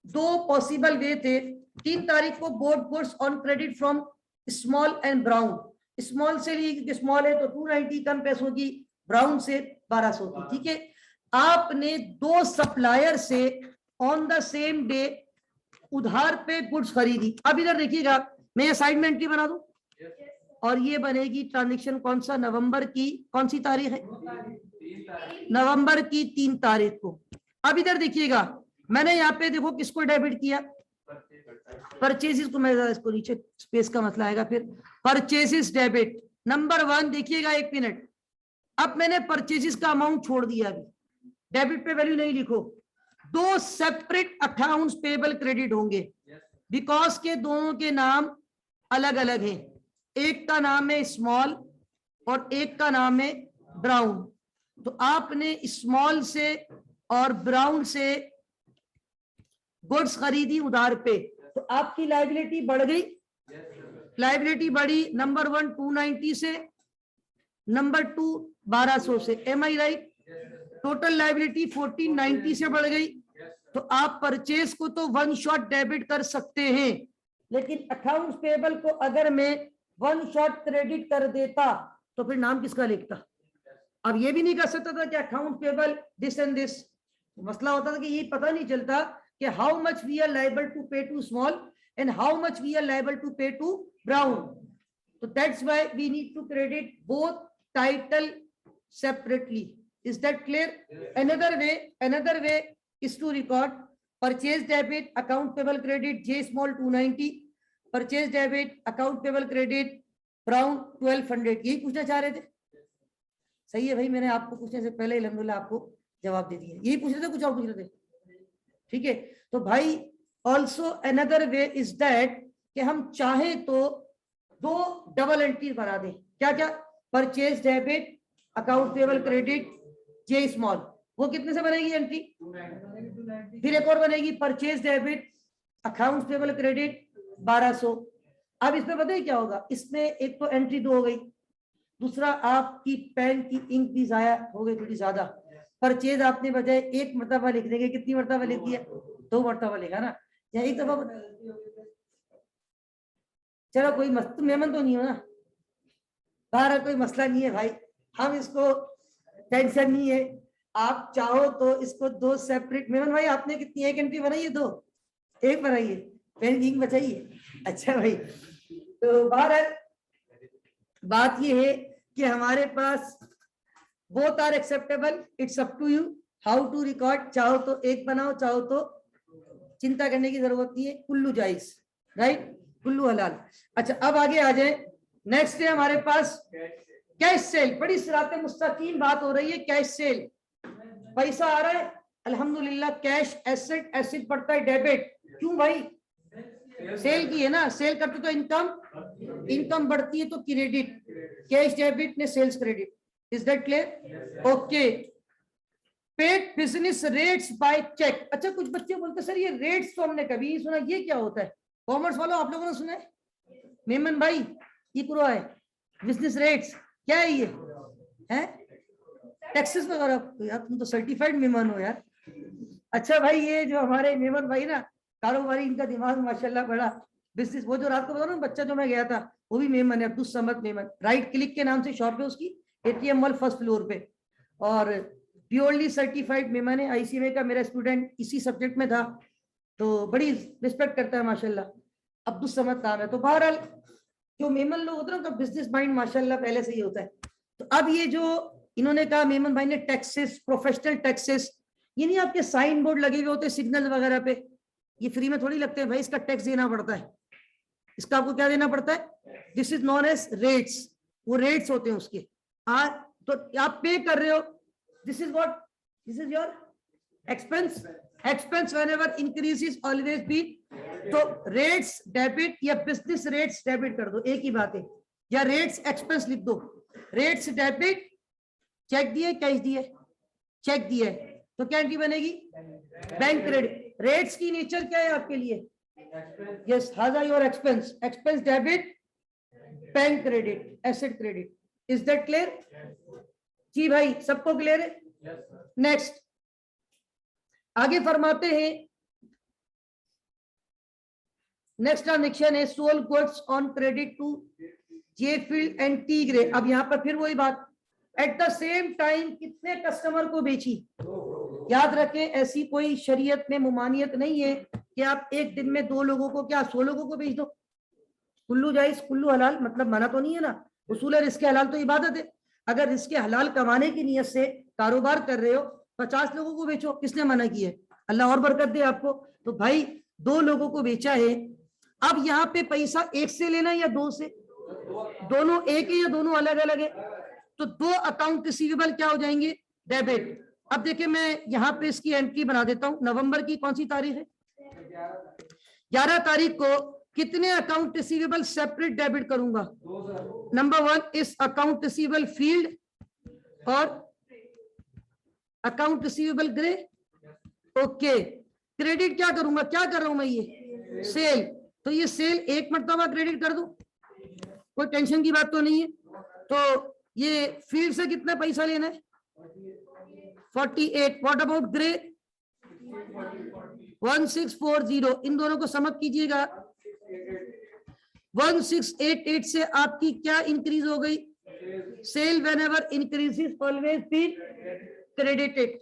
दो पॉसिबल वे थे. 3 तारीख को both goods on credit from small and brown, small से लिए क्योंकि स्मॉल है तो 290 कम पैसों की, ब्राउन से 1200 की, ठीक है। आपने 2 सप्लायर से ऑन द सेम डे उधार पे गुड्स खरीदी। अब इधर देखिएगा, मैं ये साइड में एंट्री बना दूं और ये बनेगी ट्रांजेक्शन कौन सा, नवंबर की कौन सी तारीख है, नवंबर की 3 तारीख को। अब इधर देखिएगा, मैंने यहाँ पे देखो किसको डेबिट किया, परचेजेस को, मैं इसको नीचे स्पेस का मसला आएगा फिर, परचेजेस डेबिट नंबर 1 देखिएगा, 1 मिनट। अब मैंने परचेजेस का अमाउंट छोड़ दिया, अभी डेबिट पे वैल्यू नहीं लिखो, 2 सेपरेट अकाउंट्स पेबल क्रेडिट होंगे, बिकॉज के दोनों के नाम अलग अलग हैं, एक का नाम है स्मॉल और एक का नाम है ब्राउन। तो आपने स्मॉल से और ब्राउन से गुड्स खरीदी उधार पे, तो आपकी लायबिलिटी बढ़ गई, लायबिलिटी बढ़ी, नंबर 1 290 से, नंबर 2 1200 से, एम आई राइट। टोटल लायबिलिटी 1490 से बढ़ गई। तो आप परचेज को तो 1 शॉट डेबिट कर सकते हैं, लेकिन अकाउंट्स पेबल को अगर मैं 1 शॉट क्रेडिट कर देता तो फिर नाम किसका लिखता। अब ये भी नहीं कर सकता था कि account payable this and this, मसला होता था कि ये पता नहीं चलता कि how much we are liable to pay to Small and how much we are liable to pay to Brown. तो that's why we need to credit both title separately. Is that clear? Another way is to record purchase debit, account payable credit, J small 290, purchase debit, account payable credit, brown 1200। यही पूछना चाह रहे थे, सही है भाई, मैंने आपको पूछने से पहले अल्हम्दुलिल्लाह आपको जवाब दे दिया। यही पूछ रहे थे, कुछ और पूछ रहे थे, ठीक है। तो भाई also another way is that कि हम चाहे तो 2 डबल एंट्री बना दें, क्या क्या, purchase debit, account payable credit, J Small, वो कितने से बनेगी एंट्री, फिर एक और बनेगी purchase debit, account payable credit 1200। अब इसमें बताइए क्या होगा, इसमें एक तो एंट्री 2 हो गई, दूसरा आपकी पेन की इंक भी जाया हो गई थोड़ी ज्यादा। परचेज आपने बजाय 1 मरतबा लिख देंगे, कितनी मरतबा लिख दिया, 2 मरतबा लिखा ना, या 1 दफा। चलो कोई मेहमान तो नहीं हो ना, बाहर कोई मसला नहीं है भाई, हम इसको टेंशन नहीं है। आप चाहो तो इसको 2 सेपरेट, मेमन भाई आपने कितनी, 1 एंट्री बनाई है, 2, 1 बनाइए, पेंडिंग बचाइए। अच्छा भाई, तो बाहर बात ये है कि हमारे पास both are acceptable, it's up to you how to record. चाहो तो 1 बनाओ, चाहो तो चिंता करने की जरूरत नहीं है, कुल्लू जायज, राइट, कुल्लू हलाल। अच्छा अब आगे आ जाए, नेक्स्ट है हमारे पास कैश सेल। बड़ी सिराते मुस्तकीम बात हो रही है, कैश सेल, पैसा आ रहा है अल्हम्दुलिल्लाह, कैश एसेट, एसेट पड़ता है डेबिट, क्यों भाई, सेल की है ना, सेल करते तो इनकम, इनकम बढ़ती है तो क्रेडिट, कैश डेबिट ने sales credit. Is that clear? Okay. Paid business rates by cheque. अच्छा कुछ बच्चे बोलते सर ये रेट्स तो हमने कभी नहीं सुना, ये क्या होता है, कॉमर्स वालों आप लोगों ने सुना है, मेमन भाई ये पूरा है बिजनेस रेट्स, क्या है ये, है टैक्सेस वगैरह, यार तुम तो सर्टिफाइड मेमन हो यार। अच्छा भाई, ये जो हमारे मेमन भाई ना, कारोबारी, इनका दिमाग माशाल्लाह बड़ा, बिजनेस, वो जो रात को बता रहा हूँ बच्चा जो मैं गया था वो भी मेमन है, अब्दुल समद मेमन, राइट क्लिक के नाम से शॉप है उसकी, एटीएम मॉल फर्स्ट फ्लोर पे, और प्योरली सर्टिफाइड मेमन है, आईसीएमए का मेरा स्टूडेंट इसी सब्जेक्ट में था, तो बड़ी रिस्पेक्ट करता है माशाल्लाह, अब्दुल समद नाम है। तो बहरहाल जो मेमन लोग होते हैं उनका बिजनेस माइंड माशाल्लाह पहले से ही होता है। तो अब ये जो इन्होंने कहा मेमन भाई ने, टैक्सेस, प्रोफेशनल टैक्सेस, ये नहीं आपके साइन बोर्ड लगे हुए होते सिग्नल वगैरह पे, ये फ्री में थोड़ी लगते हैं भाई, इसका टैक्स देना पड़ता है, इसका आपको क्या देना पड़ता है, this is non age rates, वो रेट्स होते हैं उसके। तो आप पे कर रहे हो, this is what, this is your expense, expense whenever increases always be, तो रेट्स डेबिट या बिजनेस रेट्स डेबिट कर दो, एक ही बात है, या रेट्स एक्सपेंस लिख दो, रेट्स डेबिट, चेक दिए, कैश दिए, चेक दिए, तो क्या एंट्री बनेगी, बैंक क्रेडिट। रेट्स की नेचर क्या है आपके लिए, यस हाजा your expense, expense debit, bank credit, asset credit. Is that clear? जी भाई सबको क्लियर है? नेक्स्ट आगे फरमाते हैं, नेक्स्ट ट्रांजेक्शन है sold goods on credit to J Field and T Grey. अब यहाँ पर फिर वही बात, एट द सेम टाइम कितने कस्टमर को बेची। याद रखें ऐसी कोई शरीयत में मुमानियत नहीं है कि आप एक दिन में 2 लोगों को, क्या 100 लोगों को बेच दो। कुल्लू जायज कुल्लू हलाल, मतलब मना तो नहीं है ना। उसूल रिस्क हलाल तो इबादत है। अगर रिस्क हलाल कमाने की नियत से कारोबार कर रहे हो, 50 लोगों को बेचो, किसने मना किया है। अल्लाह और बरकत दे आपको। तो भाई 2 लोगों को बेचा है। अब यहाँ पे पैसा एक से लेना है या 2 से, दोनों एक है या दोनों अलग अलग है। तो 2 अकाउंट रिसीवेबल क्या हो जाएंगे, डेबिट। अब देखिए मैं यहाँ पे इसकी एंट्री बना देता हूँ। नवंबर की कौन सी तारीख है, 11 तारीख को कितने अकाउंट रिसीवेबल सेपरेट डेबिट करूंगा। नंबर 1 इस अकाउंट रिसीवेबल फील्ड और account receivable grey. Okay, credit क्या करूंगा, क्या कर रहा हूं मैं, ये सेल। तो ये सेल एक मरतबा क्रेडिट कर दूं, कोई टेंशन की बात तो नहीं है। तो ये फील्ड से कितना पैसा लेना है, 48। What about grey, 1640। इन दोनों को समझ कीजिएगा। 1688 से आपकी क्या इंक्रीज हो गई, sale whenever increases always be credited.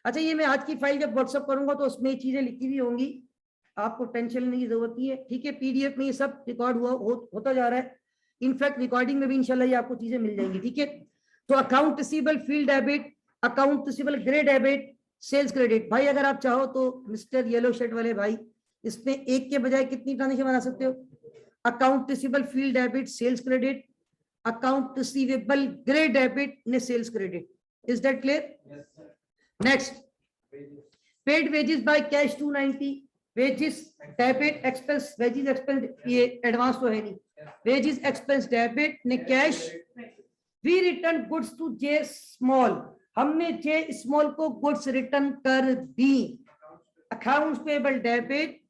अच्छा, ये मैं आज की फाइल जब व्हाट्सएप करूंगा तो उसमें चीजें लिखी हुई होंगी, आपको टेंशन लेने की जरूरत नहीं है, ठीक है। पीडीएफ में ये सब रिकॉर्ड होता जा रहा है। इनफैक्ट रिकॉर्डिंग में भी इंशाल्लाह ये आपको चीजें मिल जाएंगी, ठीक है। तो account receivable Field debit, account receivable grey debit, sales credit. भाई अगर आप चाहो तो मिस्टर येलो शर्ट वाले भाई, इसमें एक के बजाय कितनी ट्रांजेक्शन बना सकते हो। Account receivable Field debit sales credit, account receivable grey debit ने sales credit. Is that clear. Next, paid wages by cash 290, wages debit expense, wages expense ये एडवांस तो है नहीं, वेजेस एक्सपेंस डेबिट ने cash. We return goods to J Small, हमने J Small को goods return कर दी। Accounts payable debit,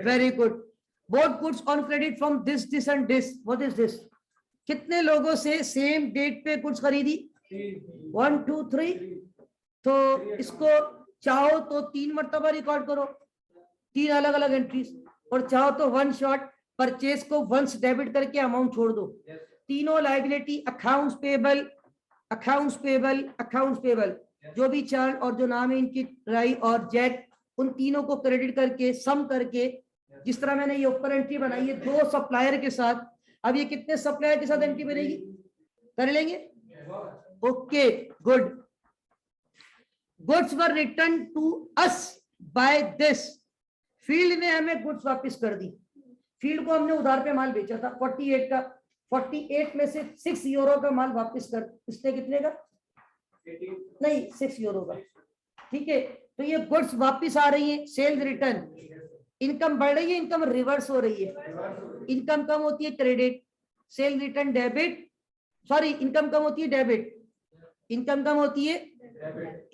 very good. Bought goods on credit from this and this. What is this, कितने लोगों से सेम डेट पे goods खरीदी, 1 2 3। तो इसको चाहो तो 3 मरतबा रिकॉर्ड करो, 3 अलग अलग एंट्रीज, और चाहो तो 1 शॉट परचेज को वंस डेबिट करके अमाउंट छोड़ दो। तीनों liability accounts payable, accounts payable, accounts payable, जो भी चार्ट और जो नाम है इनकी राई और जेट, उन तीनों को क्रेडिट करके सम करके, जिस तरह मैंने ये ऊपर एंट्री बनाई है 2 सप्लायर के साथ। अब ये कितने सप्लायर के साथ एंट्री बनेगी, कर लेंगे। Okay good. Goods were return to us by this, Field ने हमें गुड्स वापस कर दी। फील्ड को हमने उधार पे माल बेचा था 48 का, 48 में से 6 यूरो का माल वापस कर, इसने कितने का, नहीं 6 यूरो का, ठीक है। तो ये गुड्स वापस आ रही है, सेल्स रिटर्न। इनकम बढ़ रही है, इनकम रिवर्स हो रही है। इनकम कम होती है credit, sale return debit, sorry income कम होती है डेबिट, इनकम कम होती है,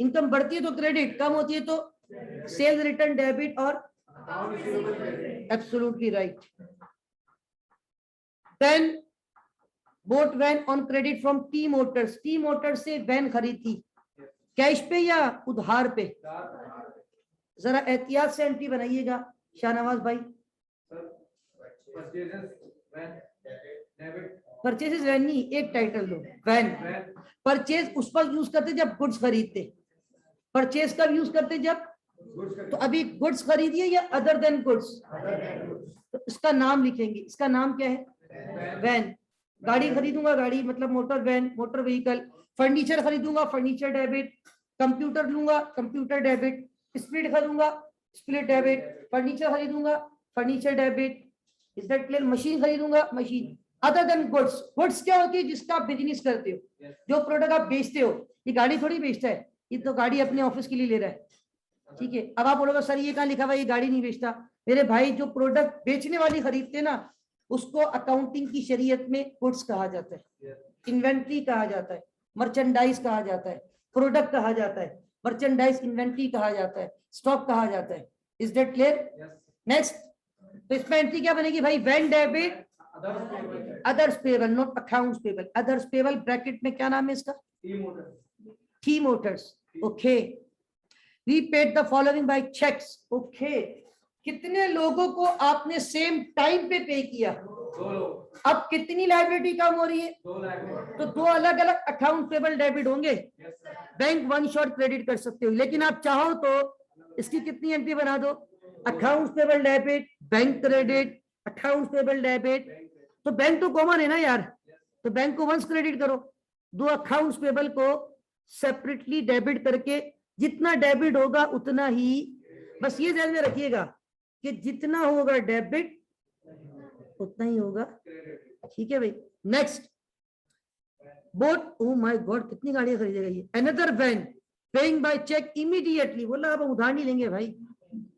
इनकम बढ़ती है तो क्रेडिट, कम होती है तो सेल्स रिटर्न डेबिट, और absolutely right. Then bought van on credit from T Motors, T Motors से वैन खरीदी, कैश पे या उधार पे, जरा एहतियात से एंट्री बनाइएगा शाहनवाज भाई। परचेजेस वैन नहीं, एक टाइटल दो, वैन। परचेज उस पर यूज करते जब गुड्स खरीदते, परचेज कब यूज करते जब, तो अभी गुड्स खरीदिए या अदर देन गुड्स, तो इसका नाम लिखेंगे, इसका नाम क्या है, वैन। गाड़ी खरीदूंगा, गाड़ी मतलब motor van, motor vehicle. Furniture खरीदूंगा, फर्नीचर डेबिट। कंप्यूटर लूंगा, कंप्यूटर डेबिट। स्प्लिट खरीदूंगा, स्प्लिट डेबिट। फर्नीचर खरीदूंगा, furniture debit. Is that clear. Machine खरीदूंगा, machine. Other than goods, goods क्या होती है, जिसका आप बिजनेस करते हो, जो प्रोडक्ट आप बेचते हो। ये गाड़ी थोड़ी बेचता है, ये तो गाड़ी अपने ऑफिस के लिए ले रहा है, ठीक है। अब आप बोलोगे सर ये कहाँ लिखा हुआ, ये गाड़ी नहीं बेचता। मेरे भाई जो प्रोडक्ट बेचने वाली खरीदते ना, उसको अकाउंटिंग की शरीयत में गुड्स कहा जाता है, इन्वेंट्री कहा जाता है, मर्चेंडाइज कहा जाता है, प्रोडक्ट कहा जाता है, मर्चेंडाइज इन्वेंट्री कहा जाता है, स्टॉक कहा जाता है। Is that clear. नेक्स्ट, तो इसमें एंट्री क्या बनेगी भाई, van debit others payable, not accounts payable. Others payable bracket में क्या नाम है इसका, T Motors. Okay, we paid the following by cheques. Okay, कितने लोगों को आपने सेम टाइम पे किया? अब कितनी लायबिलिटी कम हो रही है? तो दो अलग अलग अकाउंट पेबल डेबिट होंगे। बैंक वन शॉट क्रेडिट कर सकते हो, लेकिन आप चाहो तो इसकी कितनी एंट्री बना दो, account payable debit, bank credit, account payable debit. तो बैंक तो कॉमन है ना यार, तो बैंक को वंस क्रेडिट करो, दो अकाउंट्स पेबल को सेपरेटली डेबिट करके जितना डेबिट होगा उतना ही, बस ये ध्यान में रखिएगा कि जितना होगा डेबिट उतना ही होगा, ठीक है भाई। Next, bought, oh my god कितनी गाड़ियां खरीदेगा ये। Another van paying by cheque immediately, बोला अब उधार नहीं लेंगे भाई,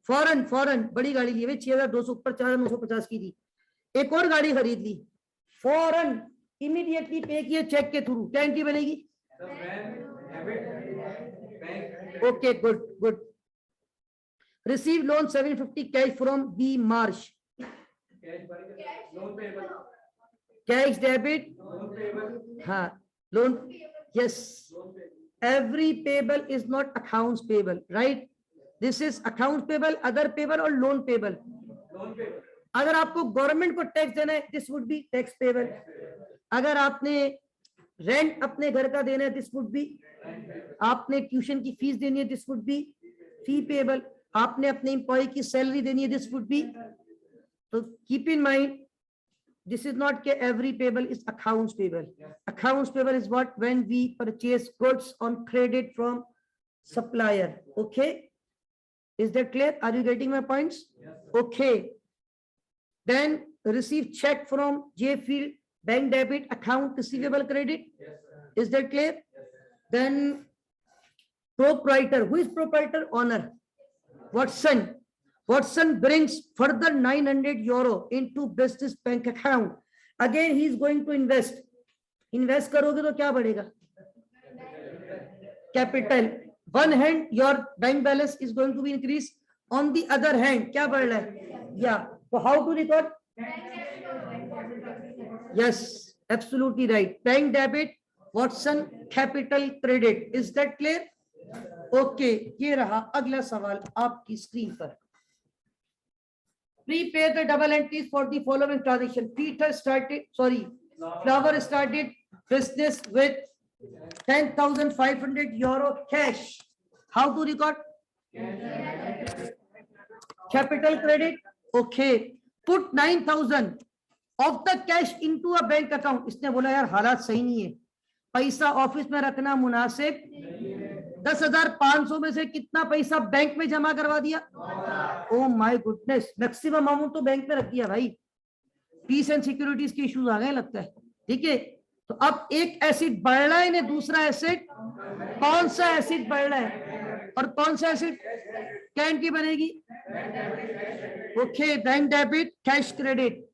फौरन फौरन बड़ी गाड़ी ली भाई, 6200 ऊपर 4950 की थी, एक और गाड़ी खरीद ली, फौरन इमीडिएटली पे किए चेक के थ्रू, क्या एंट्री बनेगी? Okay good good. Receive loan 750 cash from B Marsh, cash debit, हाँ loan, yes, every payable is not accounts payable, right, this is accounts payable, other payable और लोन पेबल। अगर आपको government को tax देना है this would be tax payable, अगर आपने rent अपने घर का देना है दिस वुड बी, आपने ट्यूशन की फीस देनी है this would be fee payable, आपने अपने एम्प्लॉय की सैलरी देनी है दिस वुड बी। तो keep in mind this is not ke every payable is accounts payable. Accounts payable is what, when we purchase goods on credit from supplier. Okay, is that clear? Are you getting my points? Yes, okay, then receive check from J Field, bank debit, account receivable credit. Yes, sir. Is that clear? Yes, sir. Then proprietor, who is proprietor? Owner. Watson, Watson brings further 900 euro into business bank account. Again, he is going to invest. Invest करोगे तो क्या बढ़ेगा? Capital. One hand, your bank balance is going to be increased. On the other hand, क्या बढ़ रहा है? Yeah. So how to record? Yes, absolutely right. Bank debit, Watson capital credit. Is that clear? Okay. ये रहा अगला सवाल आपकी screen पर। Prepare the double entries for the following transaction. Flower started business with 10,500 euro cash. How to record? Capital credit. Okay. Put 9,000 of the cash into a bank account. इसने बोला यार हालात सही नहीं है, पैसा ऑफिस में रखना मुनासिब, 10,500 में से कितना पैसा बैंक में जमा करवा दिया? Oh my goodness, maximum amount तो बैंक में रख दिया भाई, पीस एंड सिक्योरिटीज के इश्यूज आ गए लगता है, ठीक है। तो अब एक एसिड बढ़ रहा है, दूसरा एसिड, कौन सा एसिड बढ़ रहा है और कौन सा एसिड? क्या एंट्री बनेगी? Okay, bank debit, cash credit.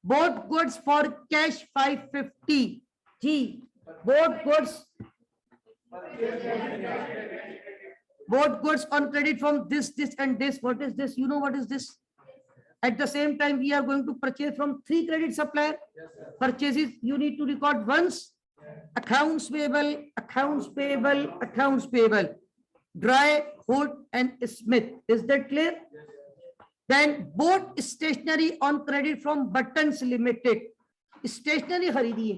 Both goods for cash 550 जी, both goods on credit from this and this. What is this? You know what is this? At the same time we are going to purchase from 3 credit supplier. Purchases you need to record once, accounts payable, accounts payable, accounts payable, Dry, Hood and Smith. Is that clear? Then both stationery on credit from Buttons Limited. Stationery खरीदी है,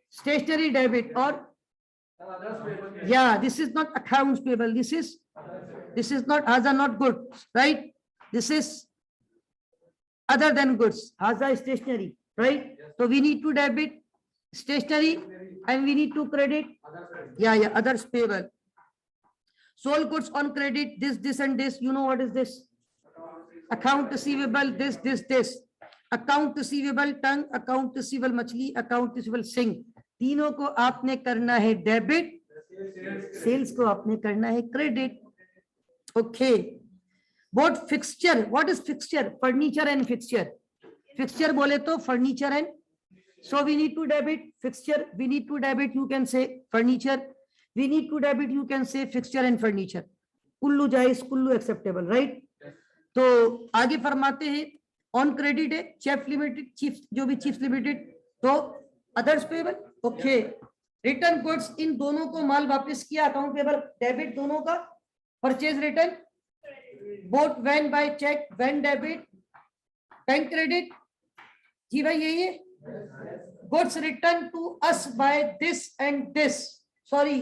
stationery debit, or yeah, this is not accounts payable, this is not, haza not goods, right? This is other than goods, haza stationery, right? So we need to debit stationery and we need to credit, yeah, others payable. Sold goods on credit, this and this. You know what is this? Account receivable, this. Account receivable tongue, account receivable मछली, account receivable सिंग, तीनों को आपने करना है debit, sales को आपने करना है credit. Okay, bought fixture, what is fixture? Furniture and fixture. Fixture बोले तो furniture and, so we need to debit fixture, we need to debit, you can say furniture, we need to debit, you can say fixture and furniture. कुल्लू जायज, कुल्लू acceptable, right? तो आगे फरमाते हैं, on credit है चीफ लिमिटेड, चीफ जो भी चीफ लिमिटेड, तो others payable. Okay, return goods, इन दोनों को माल वापस किया, अकाउंट पेबल डेबिट दोनों का, purchase return bought van by cheque, van debit, bank credit. जी भाई यही है। Goods return to us by this and this, sorry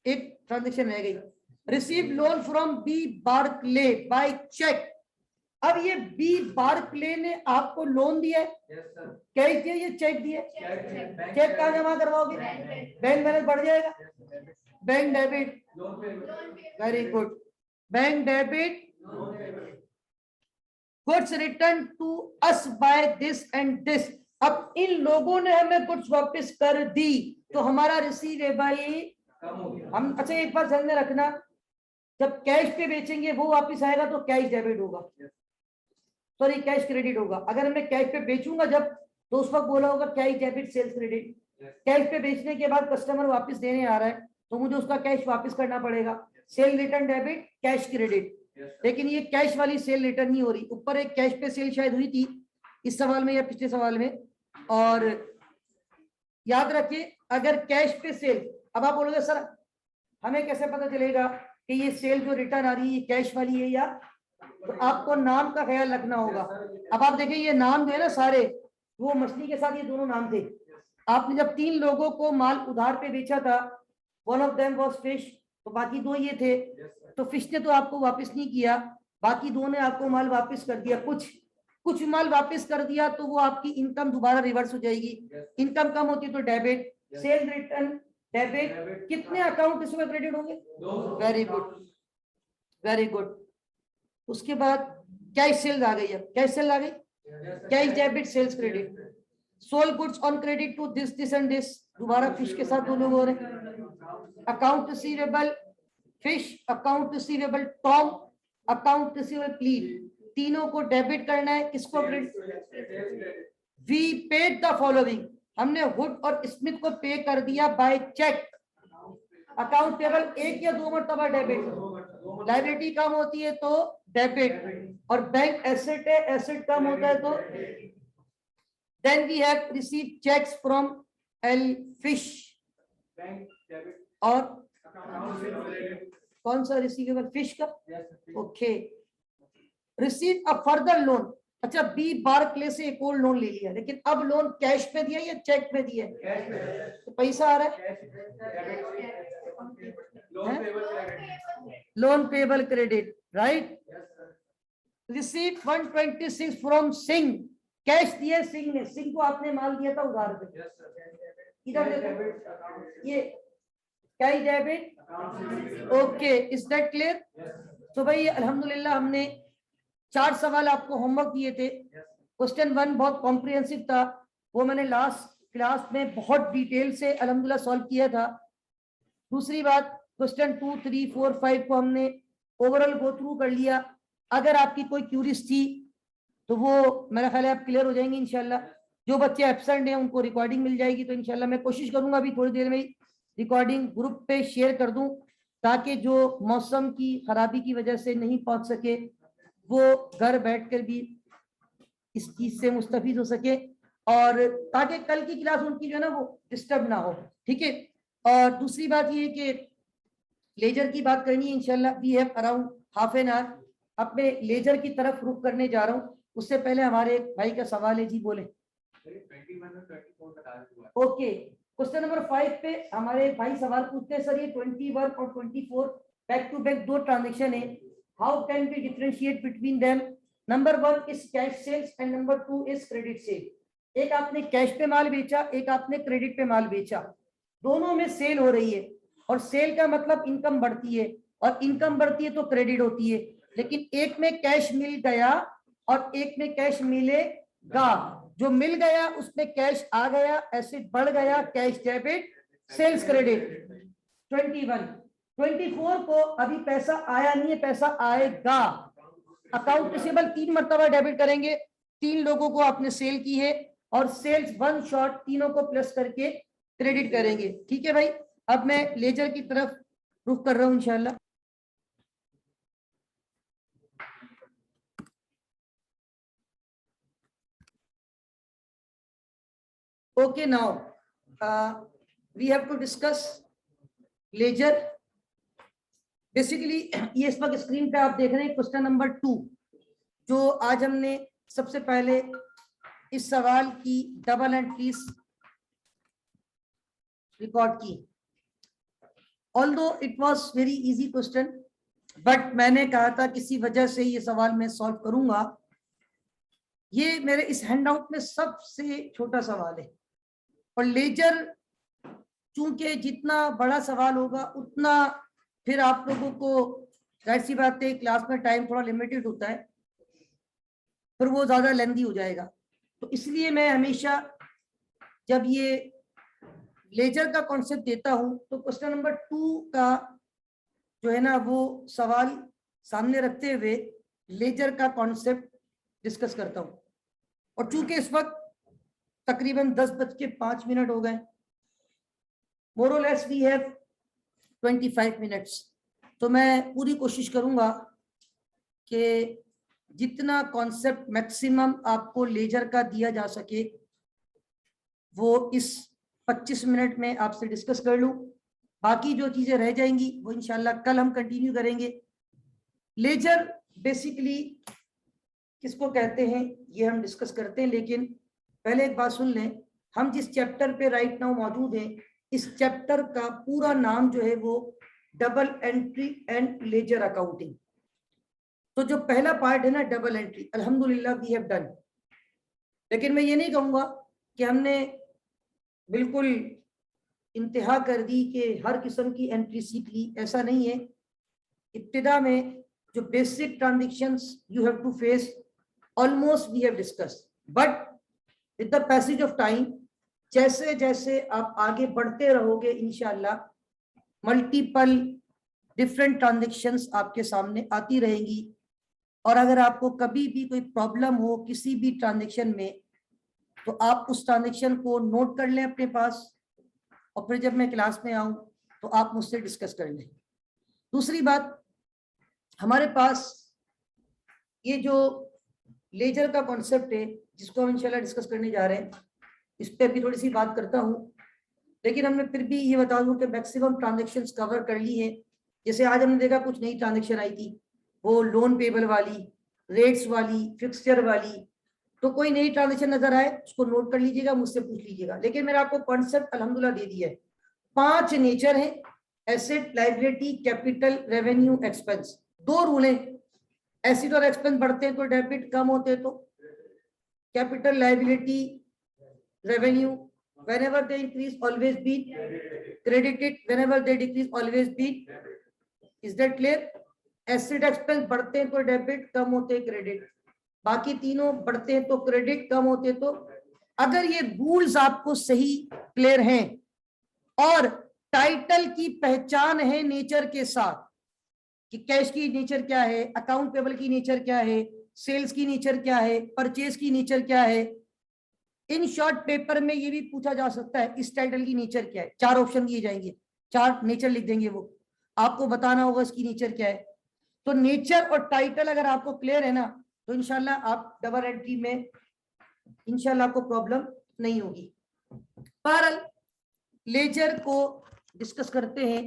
एक ट्रांजेक्शन रह गई। Receive loan from B Barclay by cheque. अब ये बी बार्कले ने आपको लोन दिया है, कैश दिया, ये चेक दिया। चेक कहाँ जमा करवाओगे? बैंक बैलेंस बढ़ जाएगा। Bank debit, very good, bank debit. Goods return to us by this and this. अब इन लोगों ने हमें गुड्स वापस कर दी तो हमारा रिसीवेबल हम, अच्छा एक बार ध्यान में रखना, जब कैश पे बेचेंगे वो वापस आएगा तो कैश डेबिट होगा, सॉरी कैश क्रेडिट होगा। अगर मैं कैश पे बेचूंगा जब, तो उस वक्त बोला होगा cash debit sales credit. Cash पे बेचने के बाद कस्टमर वापस देने आ रहा है तो मुझे उसका कैश वापस करना पड़ेगा, cell return debit, cash credit. लेकिन ये कैश वाली सेल रिटर्न नहीं हो रही। ऊपर एक कैश पे सेल शायद हुई थी इस सवाल में या पिछले सवाल में, और याद रखिए अगर कैश पे सेल, अब आप बोलोगे सर हमें कैसे पता चलेगा कि ये सेल जो रिटर्न आ रही है ये कैश वाली है या, तो आपको नाम का ख्याल रखना होगा। अब आप देखिए ये नाम जो है ना सारे, वो मछली के साथ ये दोनों नाम थे। आपने जब 3 लोगों को माल उधार पे बेचा था, one of them was fish, तो बाकी 2 ये थे, तो फिश ने तो आपको वापस नहीं किया, बाकी 2 ने आपको माल वापस कर दिया। कुछ माल वापस कर दिया तो वो आपकी इनकम दोबारा रिवर्स हो जाएगी। इनकम कम होती है तो डेबिट, सेल रिटर्न डेबिट। कितने अकाउंट इसमें क्रेडिट होंगे? Very good, very good. उसके बाद कैश सेल्स आ गई है, कैश सेल आ गई, cash debit sales credit. Sold goods on credit to this this and this, दोबारा फिश के साथ 2 लोग हो रहे हैं। Account receivable Fish, account receivable Tom, account receivable प्लीड, तीनों को डेबिट करना है। किसको? वी पेड द फॉलोइंग, हमने हुड और स्मिथ को पे कर दिया बाय चेक। अकाउंट पेबल 1 या 2 मरतबा डेबिट, लायबिलिटी कम होती है तो डेबिट, और बैंक एसेट है, एसेट कम होता है तो। Then we have receive cheques from L Fish, और कौन सा रिसीवेबल? फिश का। Okay, receive a further loan. अच्छा बी बार्कले से एक और लोन ले लिया, लेकिन अब लोन कैश पे दिया या चेक पे दिया? तो पैसा आ रहा है, loan payable credit, right. Receive 126 from Singh, cash दिया सिंह ने, सिंह को आपने माल दिया था उधार पे। इधर देखो ये cash debit. Okay, is that clear? तो भाई अल्हम्दुलिल्लाह हमने 4 सवाल आपको होमवर्क दिए थे। क्वेश्चन 1 बहुत कॉम्प्रिहेंसिव था, वो मैंने लास्ट क्लास में बहुत डिटेल से अल्हम्दुलिल्लाह सॉल्व किया था। दूसरी बात, क्वेश्चन 2, 3, 4, 5 को हमने ओवरऑल गो थ्रू कर लिया। अगर आपकी कोई क्यूरीज थी तो वो मेरा ख्याल है आप क्लियर हो जाएंगे इंशाल्लाह। जो बच्चे एब्सेंट हैं उनको रिकॉर्डिंग मिल जाएगी, तो इंशाल्लाह मैं कोशिश करूंगा अभी थोड़ी देर में रिकॉर्डिंग ग्रुप पे शेयर कर दूं, ताकि जो मौसम की खराबी की वजह से नहीं पहुंच सके वो घर बैठकर भी इस चीज से मुस्तफीद हो सके, और ताकि कल की क्लास उनकी जो है ना वो डिस्टर्ब ना हो, ठीक है। और दूसरी बात ये कि लेजर की बात करनी है इंशाल्लाह, we have around half an hour. अब मैं लेजर की तरफ रुख करने जा रहा हूँ, उससे पहले हमारे एक भाई का सवाल है, जी बोले। ओके, क्वेश्चन नंबर 5 पे हमारे भाई सवाल पूछते हैं, सर ये 21 और 24 बैक टू बैक 2 ट्रांजेक्शन है, how can we differentiate between them? Number 1 is cash sales and number 2 is credit sale. एक आपने कैश पे माल बेचा, एक आपने क्रेडिट पे माल बेचा, दोनों में सेल हो रही है, और सेल का मतलब इनकम बढ़ती है, और इनकम बढ़ती है तो क्रेडिट होती है। लेकिन एक में कैश मिल गया और एक में कैश मिलेगा। जो मिल गया उसमें कैश आ गया, एसेट बढ़ गया, कैश डेबिट सेल्स क्रेडिट। 21 24 को अभी पैसा आया नहीं है, पैसा आएगा। अकाउंट रिसीवेबल 3 मरतबा डेबिट करेंगे, 3 लोगों को आपने सेल की है, और सेल्स 1 शॉट तीनों को प्लस करके क्रेडिट करेंगे, ठीक है भाई। अब मैं लेजर की तरफ रुख कर रहा हूं इंशाल्लाह। Okay, now we have to discuss ledger. Basically ये इस वक्त स्क्रीन पे आप देख रहे हैं क्वेश्चन नंबर 2, जो आज हमने सबसे पहले इस सवाल की डबल एंट्रीज रिकॉर्ड की। Although it was very easy question, but मैंने कहा था किसी वजह से ये सवाल मैं सॉल्व करूंगा। ये मेरे इस हैंडआउट में सबसे छोटा सवाल है, और लेजर चूंकि जितना बड़ा सवाल होगा उतना फिर आप लोगों को, जाहिर सी बात है क्लास में टाइम थोड़ा लिमिटेड होता है, फिर वो ज्यादा लेंदी हो जाएगा। तो इसलिए मैं हमेशा जब ये लेजर का कॉन्सेप्ट देता हूं तो क्वेश्चन नंबर 2 का जो है ना वो सवाल सामने रखते हुए लेजर का कॉन्सेप्ट डिस्कस करता हूं। और चूंकि इस वक्त तकरीबन 10:05 हो गए, मोर और लेस वी हैव 25 मिनट्स, तो मैं पूरी कोशिश करूंगा कि जितना कॉन्सेप्ट मैक्सिमम आपको लेजर का दिया जा सके वो इस 25 मिनट में आपसे डिस्कस कर लूं। बाकी जो चीजें रह जाएंगी वो इंशाल्लाह कल हम कंटिन्यू करेंगे। लेजर बेसिकली किसको कहते हैं ये हम डिस्कस करते हैं, लेकिन पहले एक बात सुन लें, हम जिस चैप्टर पे राइट नाउ मौजूद हैं इस चैप्टर का पूरा नाम जो है वो double entry and ledger accounting. तो जो पहला पार्ट है ना डबल एंट्री, अल्हम्दुलिल्लाह वी हैव डन। लेकिन मैं ये नहीं कहूंगा कि हमने बिल्कुल इंतहा कर दी कि हर किस्म की एंट्री सीख ली, ऐसा नहीं है। इब्तिदा में जो basic transactions you have to face almost we have discuss, but with the passage of time जैसे जैसे आप आगे बढ़ते रहोगे इंशाल्लाह मल्टीपल डिफरेंट ट्रांजेक्शंस आपके सामने आती रहेंगी। और अगर आपको कभी भी कोई प्रॉब्लम हो किसी भी ट्रांजेक्शन में तो आप उस ट्रांजेक्शन को नोट कर लें अपने पास, और फिर जब मैं क्लास में आऊं तो आप मुझसे डिस्कस कर लें। दूसरी बात, हमारे पास ये जो लेजर का कॉन्सेप्ट है जिसको हम इंशाल्लाह डिस्कस करने जा रहे हैं, इस पर भी थोड़ी सी बात करता हूं, लेकिन हमने फिर भी ये बता दूं कि मैक्सिमम ट्रांजेक्शन्स कवर कर ली है। जैसे आज हमने देखा कुछ नई ट्रांजेक्शन आई थी, वो लोन पेबल वाली, रेट्स वाली, फिक्सचर वाली। तो कोई नई ट्रांजेक्शन नजर आए उसको नोट कर लीजिएगा, मुझसे पूछ लीजिएगा। लेकिन मैंने आपको कॉन्सेप्ट अल्हम्दुलिल्लाह दे दिया है। 5 नेचर है, asset, liability, capital, revenue, expense. 2 rule है, एसेट और एक्सपेंस बढ़ते हैं तो डेबिट, कम होते हैं तो capital, liability, revenue. whenever they increase always be credited, whenever they decrease always be, is that clear? Asset expense बढ़ते हैं तो डेबिट, कम होते हैं क्रेडिट। बाकी तीनों बढ़ते हैं तो क्रेडिट, कम होते हैं तो। अगर ये रूल्स आपको सही क्लियर हैं और टाइटल की पहचान है नेचर के साथ कि कैश की नेचर क्या है, अकाउंट पेबल की नेचर क्या है, सेल्स की नेचर क्या है, परचेज की नेचर क्या है। इन शॉर्ट पेपर में ये भी पूछा जा सकता है इस टाइटल की नेचर क्या है। 4 ऑप्शन दिए जाएंगे, 4 नेचर लिख देंगे, वो आपको बताना होगा इसकी नेचर क्या है। तो नेचर और टाइटल अगर आपको क्लियर है ना तो इंशाल्लाह आप डबल एंट्री में इंशाल्लाह आपको प्रॉब्लम नहीं होगी। बहरहाल लेजर को डिस्कस करते हैं।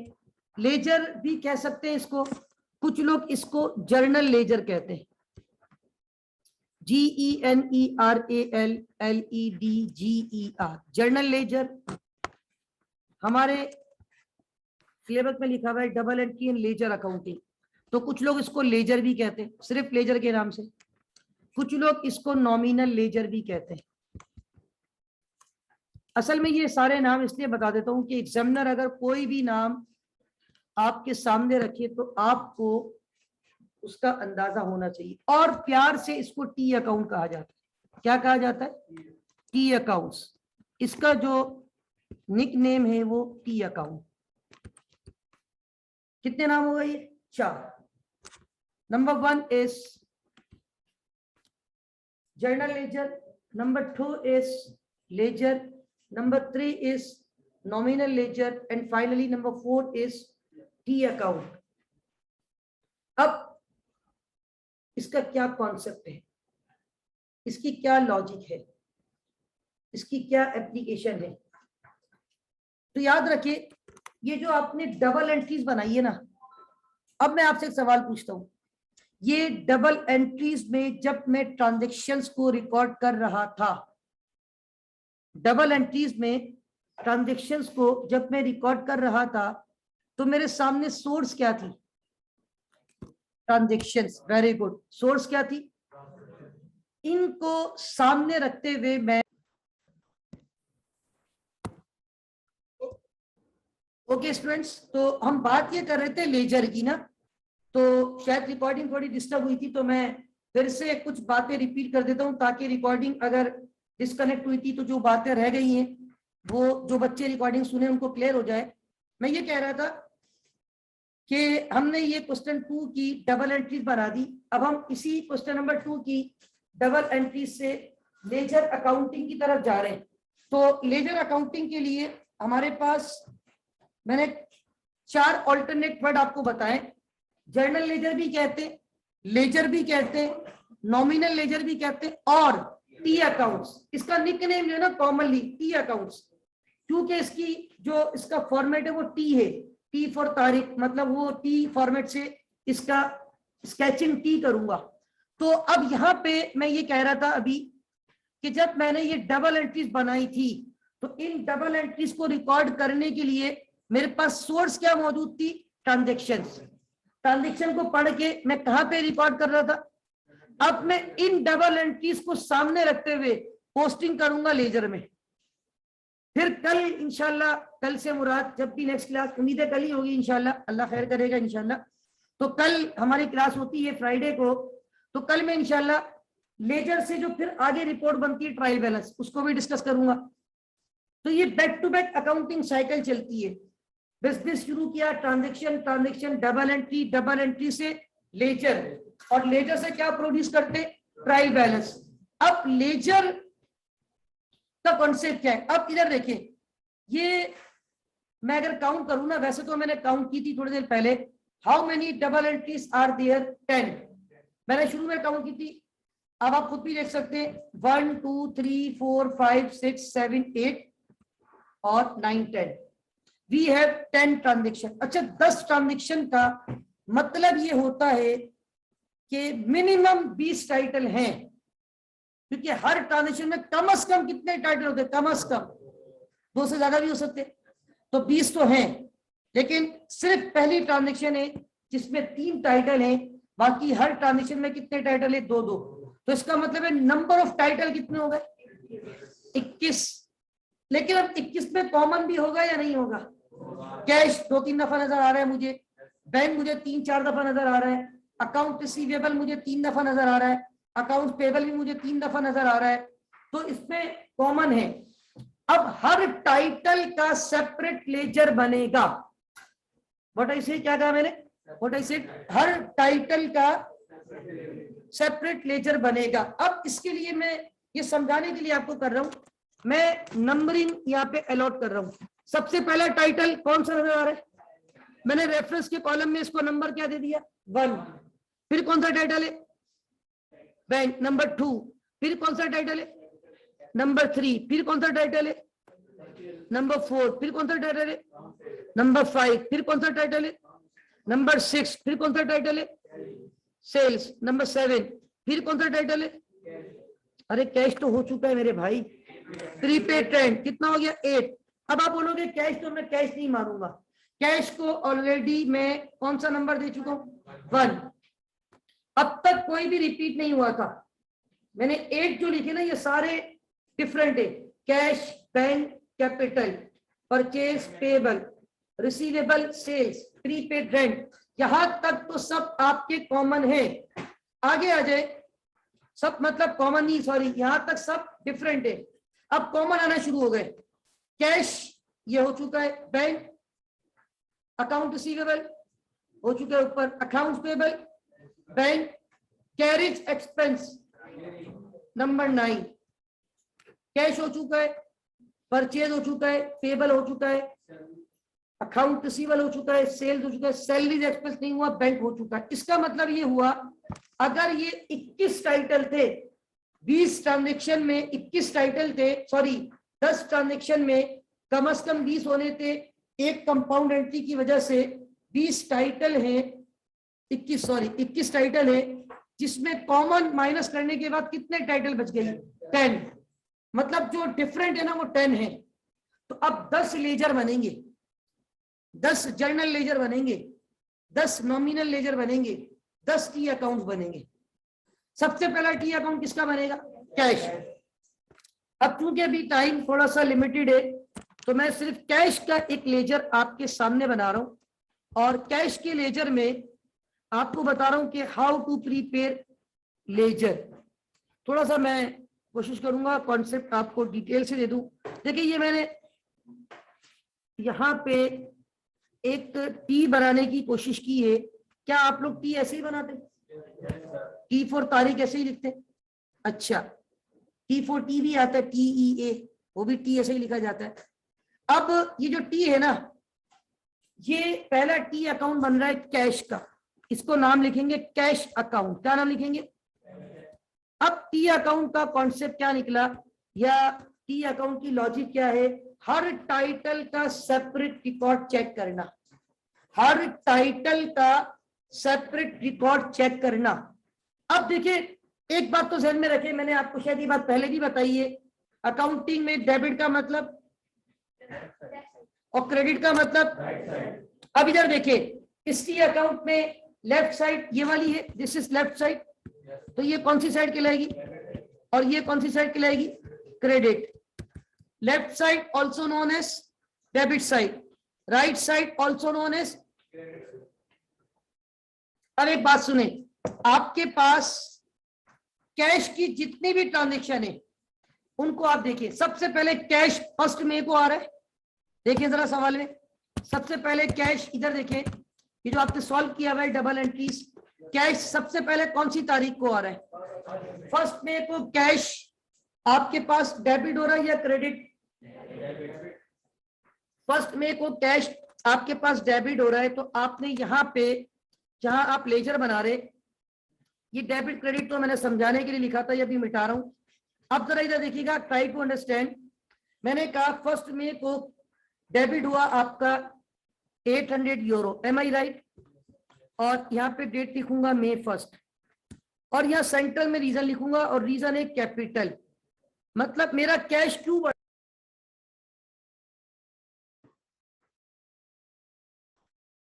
लेजर भी कह सकते हैं इसको, कुछ लोग इसको जर्नल लेजर कहते हैं, GENERALLEDGER, जर्नल लेजर। हमारे सिलेबस में लिखा हुआ है double entry and ledger accounting. तो कुछ लोग इसको लेजर भी कहते हैं सिर्फ लेजर के नाम से, कुछ लोग इसको नॉमिनल लेजर भी कहते हैं। असल में ये सारे नाम इसलिए बता देता हूं कि एग्जामिनर अगर कोई भी नाम आपके सामने रखे तो आपको उसका अंदाजा होना चाहिए। और प्यार से इसको टी अकाउंट कहा जाता है। क्या कहा जाता है? T accounts. इसका जो निक नेम है वो टी अकाउंट। कितने नाम हो गए ये? 4। Number 1 is journal ledger, number 2 is ledger, number 3 is nominal ledger, and finally number 4 is T account. अब इसका क्या कॉन्सेप्ट है, इसकी क्या लॉजिक है, इसकी क्या एप्लीकेशन है? तो याद रखिए ये जो आपने डबल एंट्रीज बनाई है ना, अब मैं आपसे एक सवाल पूछता हूं, ये डबल एंट्रीज में जब मैं ट्रांजेक्शन्स को रिकॉर्ड कर रहा था, डबल एंट्रीज में ट्रांजेक्शन्स को जब मैं रिकॉर्ड कर रहा था, तो मेरे सामने सोर्स क्या थी? ट्रांजेक्शन्स। Very good. सोर्स क्या थी? इनको सामने रखते हुए मैं ओके स्टूडेंट्स, तो हम बात ये कर रहे थे लेजर की ना, तो शायद रिकॉर्डिंग थोड़ी डिस्टर्ब हुई थी, तो मैं फिर से कुछ बातें रिपीट कर देता हूं ताकि रिकॉर्डिंग अगर डिस्कनेक्ट हुई थी तो जो बातें रह गई हैं वो जो बच्चे रिकॉर्डिंग सुने उनको क्लियर हो जाए। मैं ये कह रहा था कि हमने ये क्वेश्चन 2 की डबल एंट्रीज बना दी। अब हम इसी क्वेश्चन नंबर 2 की डबल एंट्रीज से लेजर अकाउंटिंग की तरफ जा रहे हैं। तो लेजर अकाउंटिंग के लिए हमारे पास मैंने 4 ऑल्टरनेट वर्ड आपको बताए। जर्नल लेजर भी कहते हैं, लेजर भी कहते हैं, नॉमिनल लेजर भी कहते हैं, और टी अकाउंट्स। इसका निकनेम जो है ना कॉमनली टी अकाउंट्स, क्योंकि इसकी जो इसका फॉर्मेट है वो टी है, टी फॉर तारीख, मतलब वो टी फॉर्मेट से इसका स्केचिंग टी करूंगा। तो अब यहाँ पे मैं ये कह रहा था अभी कि जब मैंने ये डबल एंट्रीज बनाई थी तो इन डबल एंट्रीज को रिकॉर्ड करने के लिए मेरे पास सोर्स क्या मौजूद थी? ट्रांजेक्शन्स। ट्रांजेक्शन को पढ़ के मैं कहां पे रिकॉर्ड कर रहा था? अब मैं इन डबल एंट्रीज को सामने रखते हुए पोस्टिंग करूंगा लेजर में। फिर कल इंशाल्लाह, कल से मुराद जब भी नेक्स्ट क्लास, उम्मीद है कल ही होगी इंशाल्लाह, अल्लाह खैर करेगा इंशाल्लाह। तो कल हमारी क्लास होती है फ्राइडे को, तो कल मैं इंशाल्लाह लेजर से जो फिर आगे रिपोर्ट बनती है ट्रायल बैलेंस, उसको भी डिस्कस करूंगा। तो ये back to back accounting cycle चलती है। बिजनेस शुरू किया, ट्रांजेक्शन, ट्रांजेक्शन, डबल एंट्री से लेजर, और लेजर से क्या प्रोड्यूस करते? Trial balance. अब लेजर का कॉन्सेप्ट क्या है? अब इधर देखें, ये मैं अगर काउंट करूं ना, वैसे तो मैंने काउंट की थी थोड़ी देर पहले, how many double entries are there? 10 मैंने शुरू में काउंट की थी। अब आप खुद भी देख सकते हैं, 1 2 3 4 5 6 7 8 और 9 10, वी हैव 10 ट्रांजेक्शन। अच्छा, 10 ट्रांजेक्शन का मतलब ये होता है कि मिनिमम 20 टाइटल हैं, क्योंकि हर ट्रांजेक्शन में कम से कम कितने टाइटल होते हैं? कम से कम 2 से ज्यादा भी हो सकते हैं, तो 20 तो हैं। लेकिन सिर्फ पहली ट्रांजेक्शन है जिसमें 3 टाइटल हैं, बाकी हर ट्रांजेक्शन में कितने टाइटल है? 2-2। तो इसका मतलब है नंबर ऑफ टाइटल कितने हो गए? 21। लेकिन अब 21 में कॉमन भी होगा या नहीं होगा? कैश 2-3 दफा नजर आ रहा है मुझे, बैंक मुझे 3-4 दफा नजर आ रहा है, अकाउंट रिसीवेबल मुझे 3 दफा नजर आ रहा है, अकाउंट पेबल भी मुझे 3 दफा नजर आ रहा है, तो इसमें कॉमन है। अब हर टाइटल का सेपरेट लेजर बनेगा। व्हाट आई से, क्या कहा मैंने? व्हाट आई से, हर टाइटल का सेपरेट लेजर बनेगा। अब इसके लिए मैं ये समझाने के लिए आपको कर रहा हूं, मैं नंबरिंग यहाँ पे अलॉट कर रहा हूं। सबसे पहला टाइटल कौन सा नजर आ रहा है? मैंने रेफरेंस के कॉलम में इसको नंबर क्या दे दिया? 1। फिर कौन सा टाइटल है? बैंक। नंबर 2। फिर कौन सा टाइटल है? नंबर 3। फिर कौन सा टाइटल है? नंबर 4। फिर कौन सा टाइटल है? नंबर 5। फिर कौन सा टाइटल है? नंबर 6। फिर कौन सा टाइटल है? सेल्स। नंबर 7। फिर कौन सा टाइटल है? अरे कैश तो हो चुका है मेरे भाई। प्रीपेड ट्रेंड कितना हो गया? 8। अब आप बोलोगे कैश तो मैं कैश नहीं मानूंगा, कैश को ऑलरेडी मैं कौन सा नंबर दे चुका हूं? 1। अब तक कोई भी रिपीट नहीं हुआ था। मैंने 8 जो लिखे ना, ये सारे डिफरेंट है। Cash, bank, capital, purchase, payable, receivable, sales, prepaid rent, यहां तक तो सब आपके कॉमन है। आगे आ जाए, सब मतलब कॉमन नहीं, सॉरी, यहां तक सब डिफरेंट है। अब कॉमन आना शुरू हो गए। कैश ये हो चुका है, बैंक, अकाउंट रिसीवेबल हो चुका है ऊपर, account payable, bank, carriage expense number 9, cash हो चुका है, परचेज हो चुका है, पेबल हो चुका है, अकाउंट रिसीवेबल हो चुका है, सेल्स हो चुका है, सैलरीज एक्सपेंस नहीं हुआ, बैंक हो चुका है। इसका मतलब ये हुआ, अगर ये 21 टाइटल थे, 20 ट्रांजेक्शन में 21 टाइटल थे, सॉरी 10 ट्रांजेक्शन में कम से कम 20 होने थे, एक कंपाउंड एंट्री की वजह से 20 टाइटल हैं, 21, सॉरी 21 टाइटल है, जिसमें कॉमन माइनस करने के बाद कितने टाइटल बच गए? 10। मतलब जो डिफरेंट है ना वो 10 है। तो अब 10 लेजर बनेंगे, 10 जर्नल लेजर बनेंगे, 10 नॉमिनल लेजर बनेंगे, 10 टी अकाउंट बनेंगे। सबसे पहला टी अकाउंट किसका बनेगा? कैश। अब चूंकि अभी टाइम थोड़ा सा लिमिटेड है तो मैं सिर्फ कैश का एक लेजर आपके सामने बना रहा हूं, और कैश के लेजर में आपको बता रहा हूं कि हाउ टू प्रिपेयर लेजर। थोड़ा सा मैं कोशिश करूंगा कॉन्सेप्ट आपको डिटेल से दे दूं। देखिए ये मैंने यहाँ पे एक टी बनाने की कोशिश की है। क्या आप लोग टी ऐसे ही बनाते? टी फॉर तारीख ऐसे ही लिखते? अच्छा, टी फॉर टी भी आता है, TEA, वो भी टी ऐसे ही लिखा जाता है। अब ये जो टी है ना, ये पहला टी अकाउंट बन रहा है कैश का, इसको नाम लिखेंगे कैश अकाउंट। क्या नाम लिखेंगे? अब टी अकाउंट का कॉन्सेप्ट क्या निकला, या टी अकाउंट की लॉजिक क्या है? हर टाइटल का सेपरेट रिकॉर्ड चेक करना, हर टाइटल का सेपरेट रिकॉर्ड चेक करना। अब देखिए एक बात तो ध्यान में रखें, मैंने आपको शायद ये बात पहले भी बताई है, अकाउंटिंग में डेबिट का मतलब और क्रेडिट का मतलब। अब इधर देखिए, इस टी अकाउंट में लेफ्ट साइड ये वाली है, दिस इज लेफ्ट साइड, तो ये कौन सी साइड कहलाएगी? और ये कौन सी साइड कहलाएगी? Credit. Left side also known as debit side, right side also known as. अब एक बात सुने, आपके पास कैश की जितनी भी ट्रांजेक्शन है उनको आप देखिए। सबसे पहले कैश फर्स्ट में को आ रहा है, देखिए जरा सवाल में, सबसे पहले कैश इधर देखें, ये जो आपने सॉल्व किया हुआ है डबल एंट्रीज, कैश सबसे पहले कौन सी तारीख को आ रहा है? फर्स्ट में को कैश आपके पास डेबिट हो रहा है या क्रेडिट? फर्स्ट में को कैश आपके पास डेबिट हो रहा है, तो आपने यहाँ पे जहां आप लेजर बना रहे, ये डेबिट क्रेडिट तो मैंने समझाने के लिए लिखा था, ये भी मिटा रहा हूं। अब जरा इधर देखिएगा, ट्राई टू अंडरस्टैंड। मैंने कहा फर्स्ट में को डेबिट हुआ आपका 800 यूरो, एम आई राइट? और यहाँ पे डेट लिखूंगा May 1, और यहाँ सेंट्रल में रीजन लिखूंगा, और रीजन है कैपिटल। मतलब मेरा कैश क्यों बढ़ा?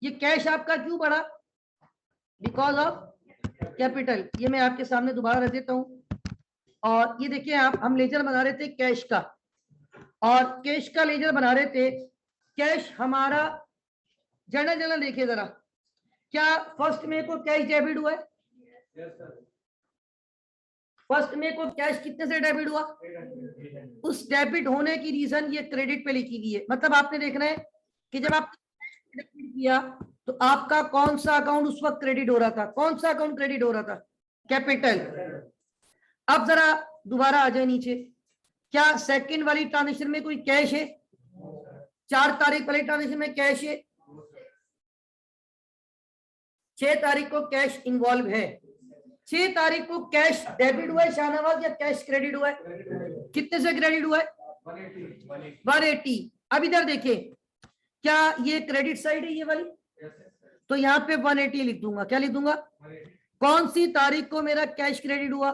ये कैश आपका क्यों बढ़ा? Because of capital. ये मैं आपके सामने दोबारा रख देता हूं। और ये देखिए, आप हम लेजर बना रहे थे कैश का, और कैश का लेजर बना रहे थे। कैश हमारा जनरल जनरल देखिए जरा, क्या फर्स्ट में को कैश डेबिट हुआ है? फर्स्ट में को कैश कितने से डेबिट हुआ? उस डेबिट होने की रीजन ये क्रेडिट पे लिखी गई है। मतलब आपने देखना है कि जब आप डेबिट किया तो आपका कौन सा अकाउंट उस वक्त क्रेडिट हो रहा था? कौन सा अकाउंट क्रेडिट हो रहा था? कैपिटल। अब जरा दोबारा आ जाए नीचे, क्या सेकंड वाली ट्रांजेक्शन में कोई कैश है? 4 तारीख वाली ट्रांजेक्शन में कैश है, 6 तारीख को कैश इन्वॉल्व है। 6 तारीख को कैश डेबिट हुआ है शाहनवाज, या कैश क्रेडिट हुआ है? कितने से क्रेडिट हुआ है? 180। अब इधर देखिए, क्या ये क्रेडिट साइड है ये वाली? तो यहाँ पे 180 लिख दूंगा। क्या लिख दूंगा? कौन सी तारीख को मेरा कैश क्रेडिट हुआ?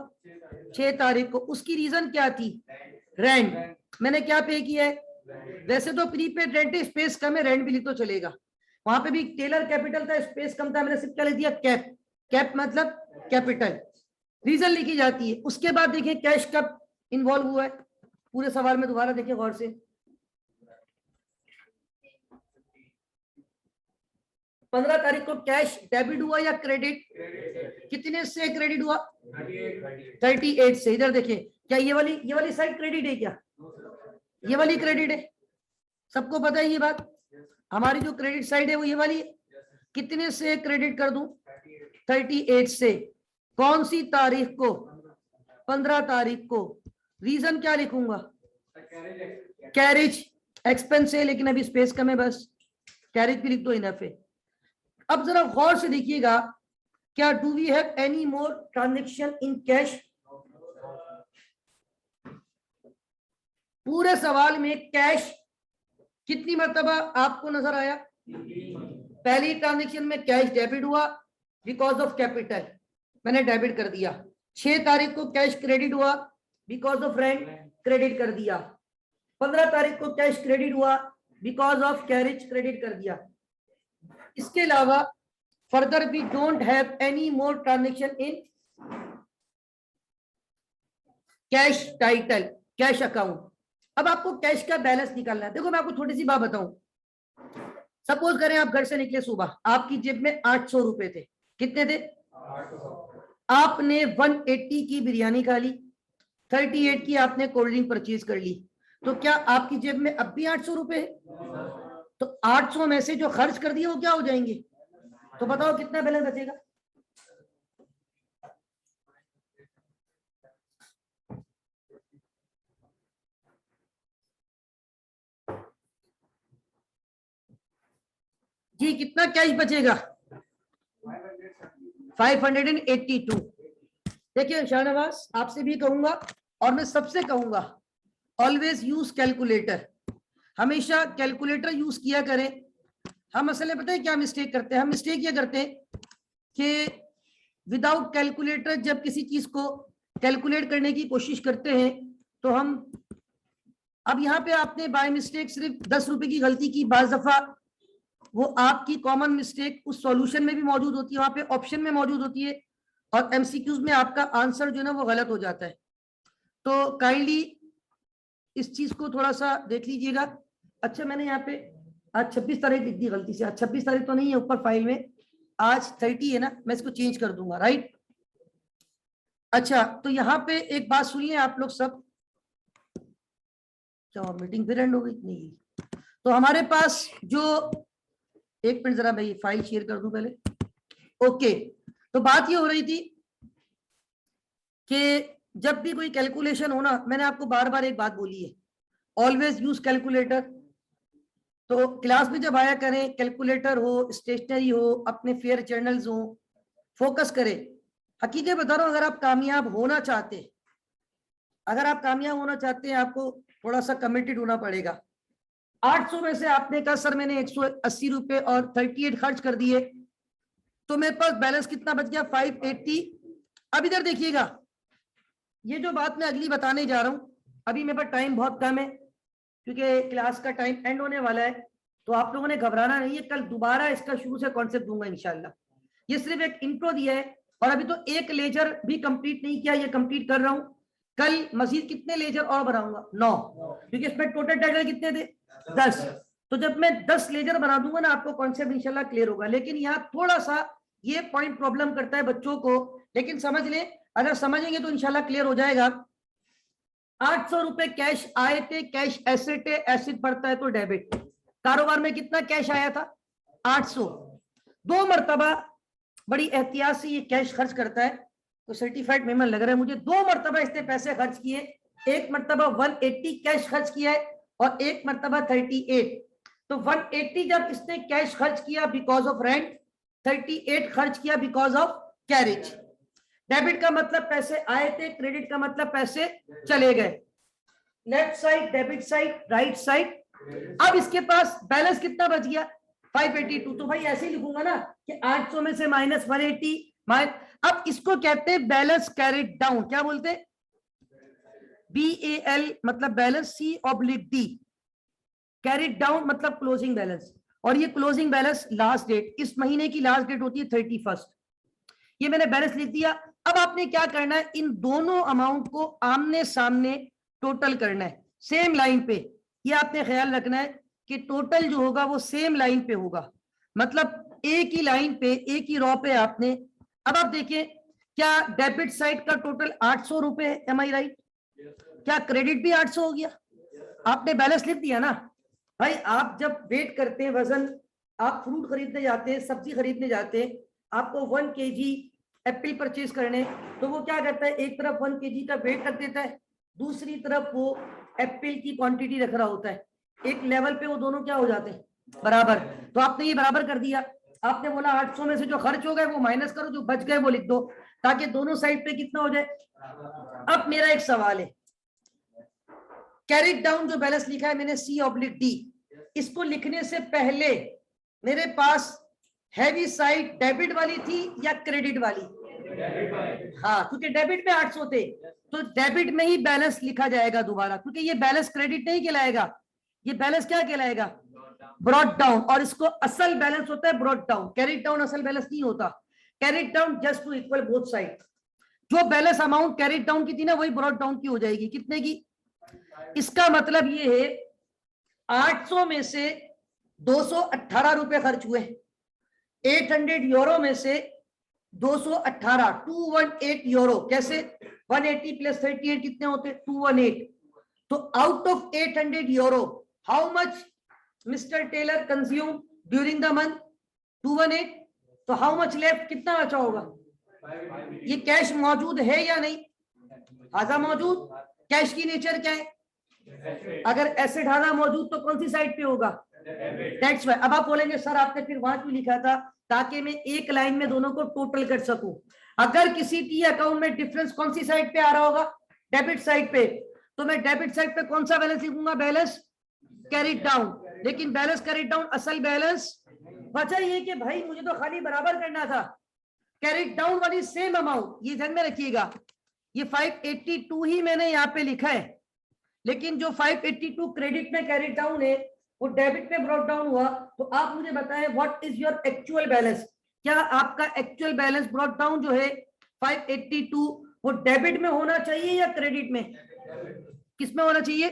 6 तारीख को। उसकी रीजन क्या थी? रेंट। मैंने क्या पे किया है? वैसे तो प्रीपेड रेंट है, स्पेस कम है, रेंट भी लिख तो चलेगा। वहां पे भी टेलर कैपिटल था, स्पेस कम था, मैंने सिर्फ क्या लिख दिया? कैप। कैप मतलब कैपिटल। रीजन लिखी जाती है। उसके बाद देखिए कैश कब इन्वॉल्व हुआ है, पूरे सवाल में दोबारा देखिए गौर से। 15 तारीख को कैश डेबिट हुआ या क्रेडिट? कितने से क्रेडिट हुआ? 38 से। इधर देखिए, क्या ये वाली साइड क्रेडिट है? क्या ये वाली क्रेडिट है? सबको पता है ये बात, हमारी जो क्रेडिट साइड है वो ये वाली है। कितने से क्रेडिट कर दूं? 38 से। कौन सी तारीख को? 15 तारीख को। रीजन क्या लिखूंगा? कैरेज एक्सपेंस है, लेकिन अभी स्पेस कम है, बस कैरेज भी लिख दो, इनफ है। अब जरा गौर से देखिएगा, क्या do we have any more transaction in cash? पूरे सवाल में कैश कितनी मर्तबा आपको नजर आया? पहली ट्रांजेक्शन में कैश डेबिट हुआ, बिकॉज ऑफ कैपिटल, मैंने डेबिट कर दिया। 6 तारीख को कैश क्रेडिट हुआ, बिकॉज ऑफ रेंट क्रेडिट कर दिया। 15 तारीख को कैश क्रेडिट हुआ, बिकॉज ऑफ कैरेज क्रेडिट कर दिया। इसके अलावा further we don't have any more transaction in cash title, cash account. अब आपको कैश का बैलेंस निकालना है। देखो मैं आपको छोटी सी बात बताऊं, सपोज करें आप घर से निकले सुबह, आपकी जेब में 800 रुपए थे। कितने थे? आपने 180 की बिरयानी खा ली, 38 की आपने कोल्ड ड्रिंक परचेज कर ली, तो क्या आपकी जेब में अब भी 800 रुपए है? तो 800 में से जो खर्च कर दिए वो क्या हो जाएंगे? तो बताओ कितना बैलेंस बचेगा? जी कितना कैश बचेगा? 582। देखिए शाहनवाज, आपसे भी कहूंगा और मैं सबसे कहूंगा, ऑलवेज यूज कैलकुलेटर। हमेशा कैलकुलेटर यूज किया करें। हम असल में पता है क्या मिस्टेक करते हैं? हम मिस्टेक ये करते हैं कि विदाउट कैलकुलेटर जब किसी चीज को कैलकुलेट करने की कोशिश करते हैं तो हम, अब यहाँ पे आपने बाय मिस्टेक सिर्फ 10 रुपए की गलती की, बाज दफा वो आपकी कॉमन मिस्टेक उस सॉल्यूशन में भी मौजूद होती है, वहां पे ऑप्शन में मौजूद होती है, और एमसीक्यूज में आपका आंसर जो है ना वो गलत हो जाता है। तो काइंडली इस चीज को थोड़ा सा देख लीजिएगा। अच्छा मैंने यहाँ पे आज 26 तारीख लिख दी गलती से। आज 26 तारीख तो नहीं है ऊपर फाइल में, आज 30 है ना, मैं इसको चेंज कर दूंगा, राइट। अच्छा तो यहाँ पे एक बात सुनिए आप लोग सब। क्या मीटिंग फिर एंड हो गई? नहीं। तो हमारे पास जो, एक मिनट जरा मैं ये फाइल शेयर कर दूं पहले। ओके, तो बात ये हो रही थी कि जब भी कोई कैलकुलेशन हो ना, मैंने आपको बार बार एक बात बोली है, ऑलवेज यूज कैलकुलेटर। तो क्लास में जब आया करें, कैलकुलेटर हो, स्टेशनरी हो, अपने फेयर जर्नल्स हो, फोकस करें। हकीकत बता रहा हूं, अगर आप कामयाब होना चाहते हैं, आपको थोड़ा सा कमिटेड होना पड़ेगा। 800 में से आपने कहा सर मैंने 180 रुपए और 38 खर्च कर दिए, तो मेरे पास बैलेंस कितना बच गया? 580। अब इधर देखिएगा, ये जो बात मैं अगली बताने जा रहा हूं, अभी मेरे पास टाइम बहुत कम है क्योंकि क्लास का टाइम एंड होने वाला है, तो आप लोगों ने घबराना नहीं है। कल दोबारा इसका शुरू से कॉन्सेप्ट दूंगा इंशाल्लाह। ये सिर्फ एक इंट्रो दिया है, और अभी तो एक लेजर भी कंप्लीट नहीं किया, ये कंप्लीट कर रहा हूं। कल मजीद कितने लेजर और बनाऊंगा? 9, क्योंकि इसमें टोटल टाइटल कितने थे? 10। तो जब मैं 10 लेजर बना दूंगा ना, आपको कॉन्सेप्ट इंशाल्लाह क्लियर होगा। लेकिन यहाँ थोड़ा सा ये पॉइंट प्रॉब्लम करता है बच्चों को, लेकिन समझ लें, अगर समझेंगे तो इंशाल्लाह क्लियर हो जाएगा। 800 रुपए कैश आए थे, कैश एसेट है, एसेट बढ़ता है तो डेबिट। कारोबार में कितना कैश आया था? 800। 2 मरतबा बड़ी एहतियात से ये कैश खर्च करता है, तो सर्टिफाइड मेमो लग रहा है मुझे। 2 मरतबा इसने पैसे खर्च किए, एक मरतबा 180 कैश खर्च किया है और एक मरतबा 38। तो 180 जब इसने कैश खर्च किया बिकॉज ऑफ रेंट, 38 खर्च किया बिकॉज ऑफ कैरेज। डेबिट का मतलब पैसे आए थे, क्रेडिट का मतलब पैसे चले गए। Left side debit side, right side. अब इसके पास बैलेंस कितना बच गया? 582। तो भाई ऐसे ही लिखूंगा ना कि 800 में से माइनस 180। अब इसको कहते हैं बैलेंस कैरिड डाउन। क्या बोलते हैं? BAL मतलब बैलेंस, C/D। कैरिड डाउन मतलब क्लोजिंग बैलेंस, और ये क्लोजिंग बैलेंस लास्ट डेट, इस महीने की लास्ट डेट होती है 31। ये मैंने बैलेंस लिख दिया। अब आपने क्या करना है, इन दोनों अमाउंट को आमने सामने टोटल करना है, सेम लाइन पे। ये आपने ख्याल रखना है कि टोटल जो होगा वो सेम लाइन पे होगा, मतलब एक ही लाइन पे, एक ही रॉ पे आपने। अब आप देखिए, क्या डेबिट साइड का टोटल 800 रुपए है? एम आई राइट? क्या क्रेडिट भी 800 हो गया? आपने बैलेंस लिख दिया ना भाई। आप जब वेट करते हैं वजन, आप फ्रूट खरीदने जाते हैं, सब्जी खरीदने जाते हैं, आपको 1 kg एप्पल परचेज करने, तो वो क्या करता है, एक तरफ 1 kg का वेट कर देता है, दूसरी तरफ वो एप्पल की क्वांटिटी रख रहा होता है। एक लेवल पे वो दोनों क्या हो जाते हैं? बराबर। तो आपने ये बराबर कर दिया। आपने बोला 800 में से जो खर्च हो गए वो माइनस करो, जो बच गए वो लिख दो, ताकि दोनों साइड पे कितना हो जाए। अब मेरा एक सवाल है, कैरिड डाउन जो बैलेंस लिखा है मैंने C/D, इसको लिखने से पहले मेरे पास हैवी साइड डेबिट वाली थी या क्रेडिट वाली? हाँ, क्योंकि डेबिट में 800 थे, तो डेबिट में ही बैलेंस लिखा जाएगा दोबारा, क्योंकि ये बैलेंस क्रेडिट नहीं कहलाएगा, ये बैलेंस क्या कहलाएगा? Brought down. और इसको असल बैलेंस होता है ब्रॉट डाउन, कैरिड डाउन असल बैलेंस नहीं होता। Carried down just to equal both side. जो बैलेंस अमाउंट कैरिड डाउन की थी ना, वही ब्रॉट डाउन की हो जाएगी। कितने की? इसका मतलब ये है 800 में से 218 रुपए खर्च हुए, 800 यूरो में से 218, 218 यूरो। कैसे? 180 प्लस 38 कितने होते? 218। तो out of 800 euro how much mister Taylor consume during the month? 218। तो हाउ मच लेफ्ट, कितना बचा होगा? ये कैश मौजूद है या नहीं? हाजा मौजूद। कैश की नेचर क्या है? अगर एसेट हाजा मौजूद तो कौन सी साइड पे होगा? That's why. अब आप बोलेंगे सर आपने फिर वहां क्यों लिखा था? ताकि मैं एक लाइन में दोनों को टोटल कर सकूं। अगर किसी टी अकाउंट में डिफरेंस कौन सी साइड पे आ रहा होगा? डेबिट साइड पे। तो मैं डेबिट साइड पे कौन सा बैलेंस लिखूंगा? Balance carried down. लेकिन बैलेंस कैरिड डाउन असल बैलेंस। वजह ये कि भाई मुझे तो खाली बराबर करना था, कैरिड डाउन वाली सेम अमाउंट। ये ध्यान में रखिएगा, ये 582 ही मैंने यहाँ पे लिखा है, लेकिन जो 582 क्रेडिट में कैरिड डाउन है वो डेबिट में ब्रॉट डाउन हुआ। तो आप मुझे बताएं what is your actual balance? क्या आपका एक्चुअल बैलेंस ब्रॉट डाउन जो है 582 वो डेबिट में होना चाहिए या क्रेडिट में? किस में होना चाहिए?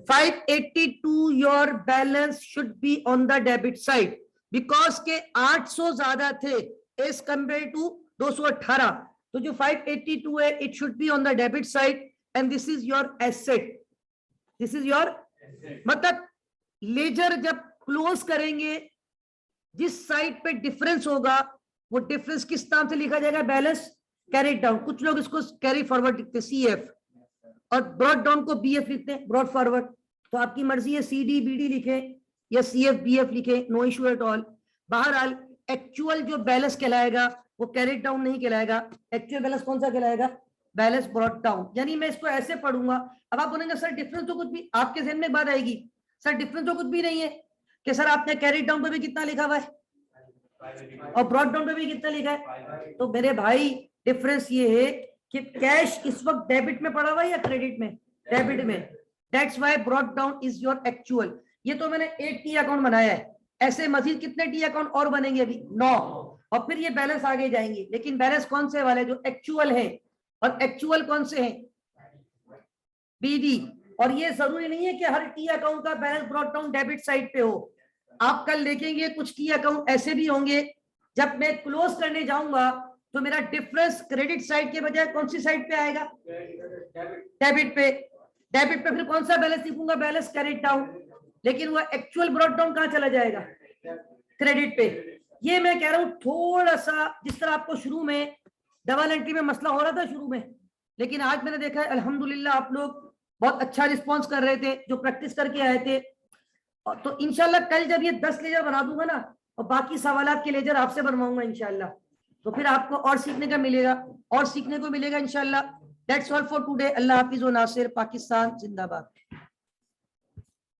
582 your balance should be on the debit side, because के 800 ज्यादा थे एज कंपेयर टू 218। तो जो 582 है it should be on the debit side and this is your asset, this is your. मतलब लेजर जब क्लोज करेंगे, जिस साइड पे डिफरेंस होगा वो डिफरेंस किस नाम से लिखा जाएगा? Balance carried down. कुछ लोग इसको कैरी फॉरवर्ड लिखते हैं CF, और ब्रॉड डाउन को BF लिखते हैं, ब्रॉड फॉरवर्ड। तो आपकी मर्जी है CD BD लिखे या CF BF लिखे, नो इशू एट ऑल। बहरहाल एक्चुअल जो बैलेंस कहलाएगा वो कैरिड डाउन नहीं कहलाएगा। एक्चुअल बैलेंस कौन सा कहलाएगा? Balance brought down. यानी मैं इसको ऐसे पढ़ूंगा। अब आप बोलेंगे सर डिफरेंस तो कुछ भी, आपके जहन में बात आएगी सर डिफरेंस तो कुछ भी नहीं है कि सर आपने कैरिड डाउन पे भी कितना लिखा हुआ है और ब्रॉड डाउन पे भी कितना लिखा है। तो मेरे भाई डिफरेंस ये है कि कैश इस वक्त डेबिट में पड़ा हुआ है या क्रेडिट में? डेबिट में। That's why brought down is your actual. ये तो मैंने 8 टी अकाउंट बनाया है, ऐसे मजीद कितने टी अकाउंट और बनेंगे? अभी 9, और फिर ये बैलेंस आगे जाएंगे। लेकिन बैलेंस कौन से वाले? जो एक्चुअल है। और एक्चुअल कौन से हैं? BD। और ये जरूरी नहीं है कि हर टी अकाउंट का balance brought down debit side पे हो। आप कल देखेंगे कुछ टी अकाउंट ऐसे भी होंगे जब मैं क्लोज करने जाऊंगा तो मेरा डिफरेंस क्रेडिट साइड के बजाय कौन सी साइड पे आएगा? डेबिट पे। डेबिट पे फिर कौन सा बैलेंस लिखूंगा? Balance carried down. लेकिन वो एक्चुअल ब्रॉट डाउन कहां चला जाएगा? क्रेडिट पे। ये मैं कह रहा हूं थोड़ा सा, जिस तरह आपको शुरू में डबल एंट्री में मसला हो रहा था शुरू में, लेकिन आज मैंने देखा है अल्हम्दुलिल्लाह आप लोग बहुत अच्छा रिस्पॉन्स कर रहे थे जो प्रैक्टिस करके आए थे। तो इंशाल्लाह कल जब ये 10 लेजर बना दूंगा ना, और बाकी सवालात के लेजर आपसे बनवाऊंगा इंशाल्लाह, तो फिर आपको और सीखने का मिलेगा, और सीखने को मिलेगा इंशाल्लाह। That's all for today. अल्लाह हाफिज व नासिर। पाकिस्तान जिंदाबाद।